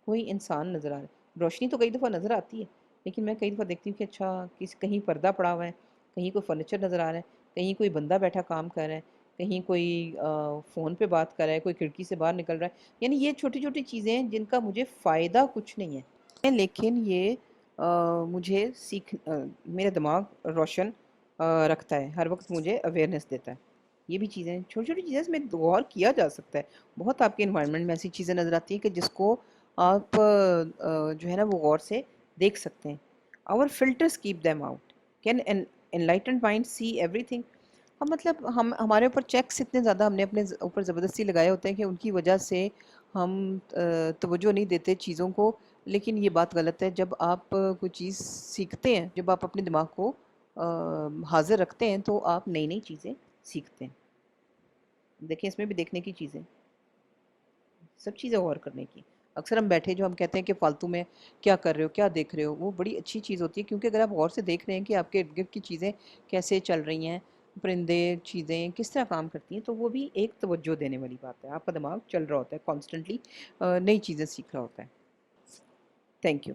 کوئی انسان نظر آ رہا ہے۔ روشنی تو کئی دفعہ نظر آتی ہے، لیکن میں کئی دفعہ دیکھتی ہوں کہ اچھا کہیں پردہ پڑا ہوا ہے، کہیں کوئی فرنیچر نظر آ رہا ہے، کہیں کوئی بندہ بیٹھا کام کر رہا ہے، کہیں کوئی فون پہ بات کر رہا ہے، کوئی کھڑکی سے باہر نکل رہا ہے۔ یعنی یہ چھوٹی چھوٹی چیزیں ہیں جن کا مجھے فائدہ کچھ نہیں ہے، لیکن یہ مجھے میرا دماغ روشن رکھتا ہے، ہر وقت مجھے اویئرنیس دیتا ہے۔ یہ بھی چیزیں چھوٹی چھوٹی چیزیں، اس میں غور کیا جا سکتا ہے۔ بہت آپ کے انوائرمنٹ میں ایسی چیزیں نظر آتی ہیں کہ جس کو آپ جو ہے نا وہ غور سے دیکھ سکتے ہیں۔ Our filters keep them out. Can an enlightened mind see everything? ہم مطلب ہمارے اوپر چیکس اتنے زیادہ ہم نے اپنے اوپر زبردستی لگائے ہوتے ہیں کہ ان کی وجہ سے ہم توجہ نہیں دیتے چیزوں کو، لیکن یہ بات غلط ہے۔ جب آپ کوئی چیز سیکھتے ہیں، جب آپ اپنے دماغ کو حاضر رکھتے ہیں تو آپ نئی نئی چیزیں سیکھتے ہیں۔ دیکھیں اس میں بھی دیکھنے کی چیزیں، سب چیزیں غور کرنے کی۔ اکثر ہم بیٹھے جو ہم کہتے ہیں کہ فالتو میں کیا کر رہے ہو، کیا دیکھ رہے ہو، وہ بڑی اچھی چیز ہوتی ہے، کیونکہ اگر آپ غور سے دیکھ رہے ہیں کہ آپ کے ارد گرد کی چیزیں کیسے چل رہی ہیں، پرندے چیزیں کس طرح کام کرتی ہیں، تو وہ بھی ایک توجہ دینے والی بات ہے۔ آپ کا دماغ چل رہا ہوتا ہے کانسٹنٹلی، نئی چیزیں سیکھ رہا ہوتا ہے۔ Thank you.